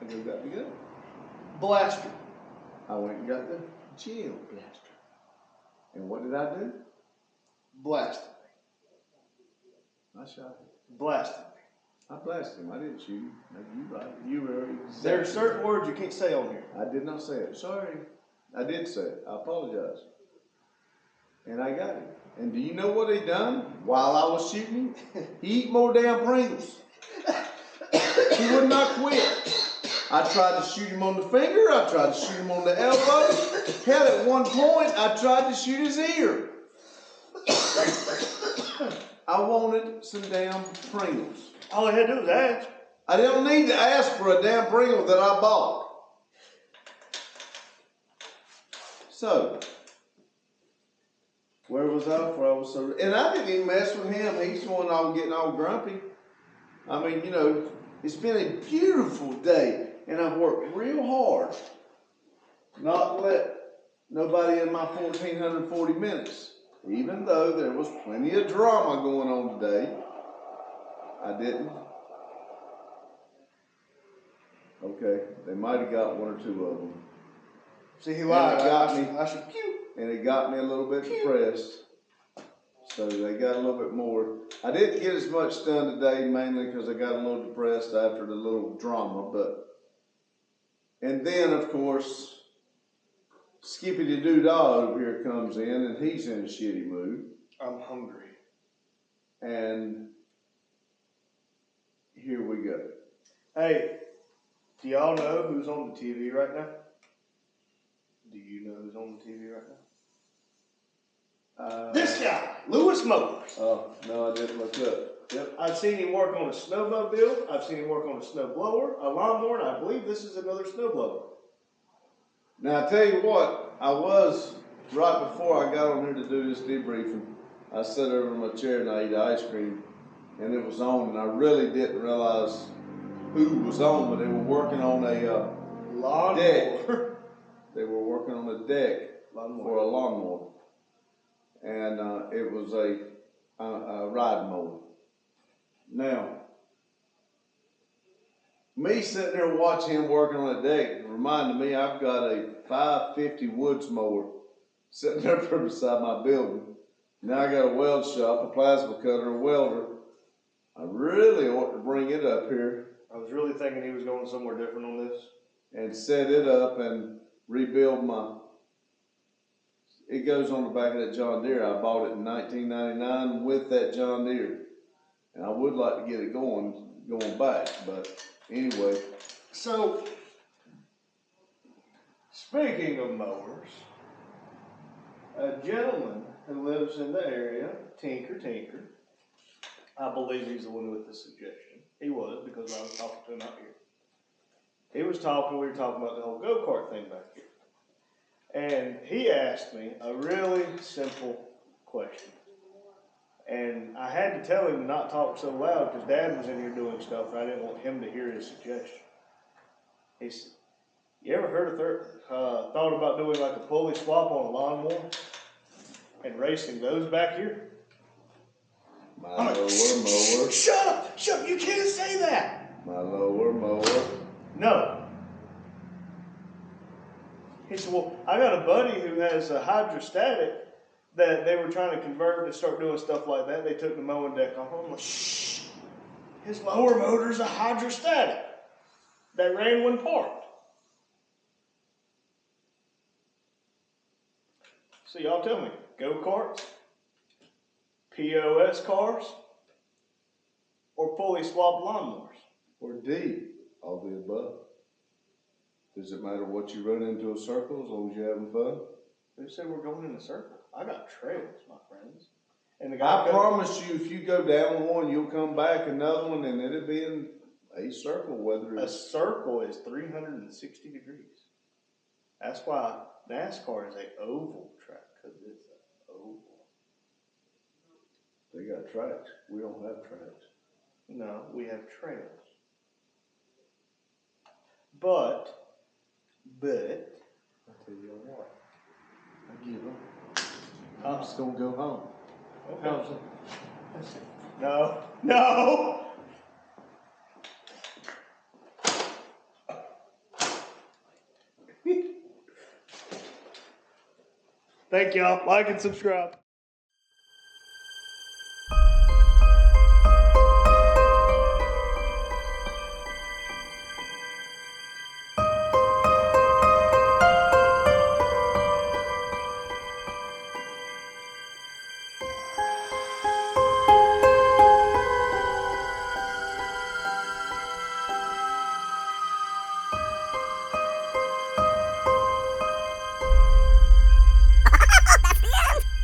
I go got the gun. Blaster. I went and got the jail blaster. And what did I do? Blasted. I shot him. Blasted. I blasted him. I didn't shoot him. You right. You were exactly. There are certain words you can't say on here. I did not say it. Sorry. I did say it. I apologize. And I got him. And do you know what he done while I was shooting him? He ate more damn Pringles. He would not quit. I tried to shoot him on the finger. I tried to shoot him on the elbow. Hell, at one point, I tried to shoot his ear. I wanted some damn Pringles. All I had to do was ask. I don't need to ask for a damn Pringle that I bought. So, where was I before I was so... And I didn't even mess with him. He's the one I was getting all grumpy. I mean, it's been a beautiful day. And I've worked real hard not to let nobody in my 1,440 minutes. Even though there was plenty of drama going on today, I didn't. Okay, they might have got one or two of them. See, he lied. I should and it got me a little bit depressed. So they got a little bit more. I didn't get as much done today, mainly because I got a little depressed after the little drama. And then, of course, Skippy the Doo-Dah over here comes in, and he's in a shitty mood. I'm hungry. And here we go. Hey, do y'all know who's on the TV right now? Do you know who's on the TV right now? This guy, Lewis Motors. Oh, no, I didn't look up. Yep. I've seen him work on a snowmobile. I've seen him work on a snowblower, a lawnmower, and I believe this is another snowblower. Now, I tell you what, I was, right before I got on here to do this debriefing, I sat over in my chair and I ate ice cream, and it was on, and I really didn't realize who was on, but they were working on a lawnmower. Deck. They were working on a deck for a lawnmower. And it was a ride mower. Now, me sitting there watching him working on a deck reminded me I've got a 550 Woods mower sitting there beside my building. Now I got a weld shop, a plasma cutter, a welder. I really ought to bring it up here. I was really thinking he was going somewhere different on this. And set it up and rebuild it goes on the back of that John Deere. I bought it in 1999 with that John Deere. And I would like to get it going back, but anyway. So, speaking of mowers, a gentleman who lives in the area, Tinker, I believe he's the one with the suggestion. He was, because I was talking to him out here. We were talking about the whole go-kart thing back here. And he asked me a really simple question. And I had to tell him to not talk so loud because Dad was in here doing stuff and I didn't want him to hear his suggestion. He said, you ever thought about doing like a pulley swap on a lawnmower and racing those back here? My lower mower. Shut up, you can't say that. My lower mower. No. He said, well, I got a buddy who has a hydrostatic that they were trying to convert to start doing stuff like that. They took the mowing deck off. I'm like, shh. His lower motor's a hydrostatic that ran when parked. So y'all tell me, go-karts, POS cars, or fully swapped lawnmowers? Or D, all the above. Does it matter what you run into a circle as long as you're having fun? Who said we're going in a circle? I got trails, my friends. And the I promise you, if you go down one, you'll come back another one, and it'll be in a circle. Whether a circle is 360 degrees. That's why NASCAR is an oval track, because it's an oval. They got tracks. We don't have tracks. No, we have trails. But I tell you what, I give up. I'm just gonna go home. Okay. How's it? No. Thank y'all. Like and subscribe.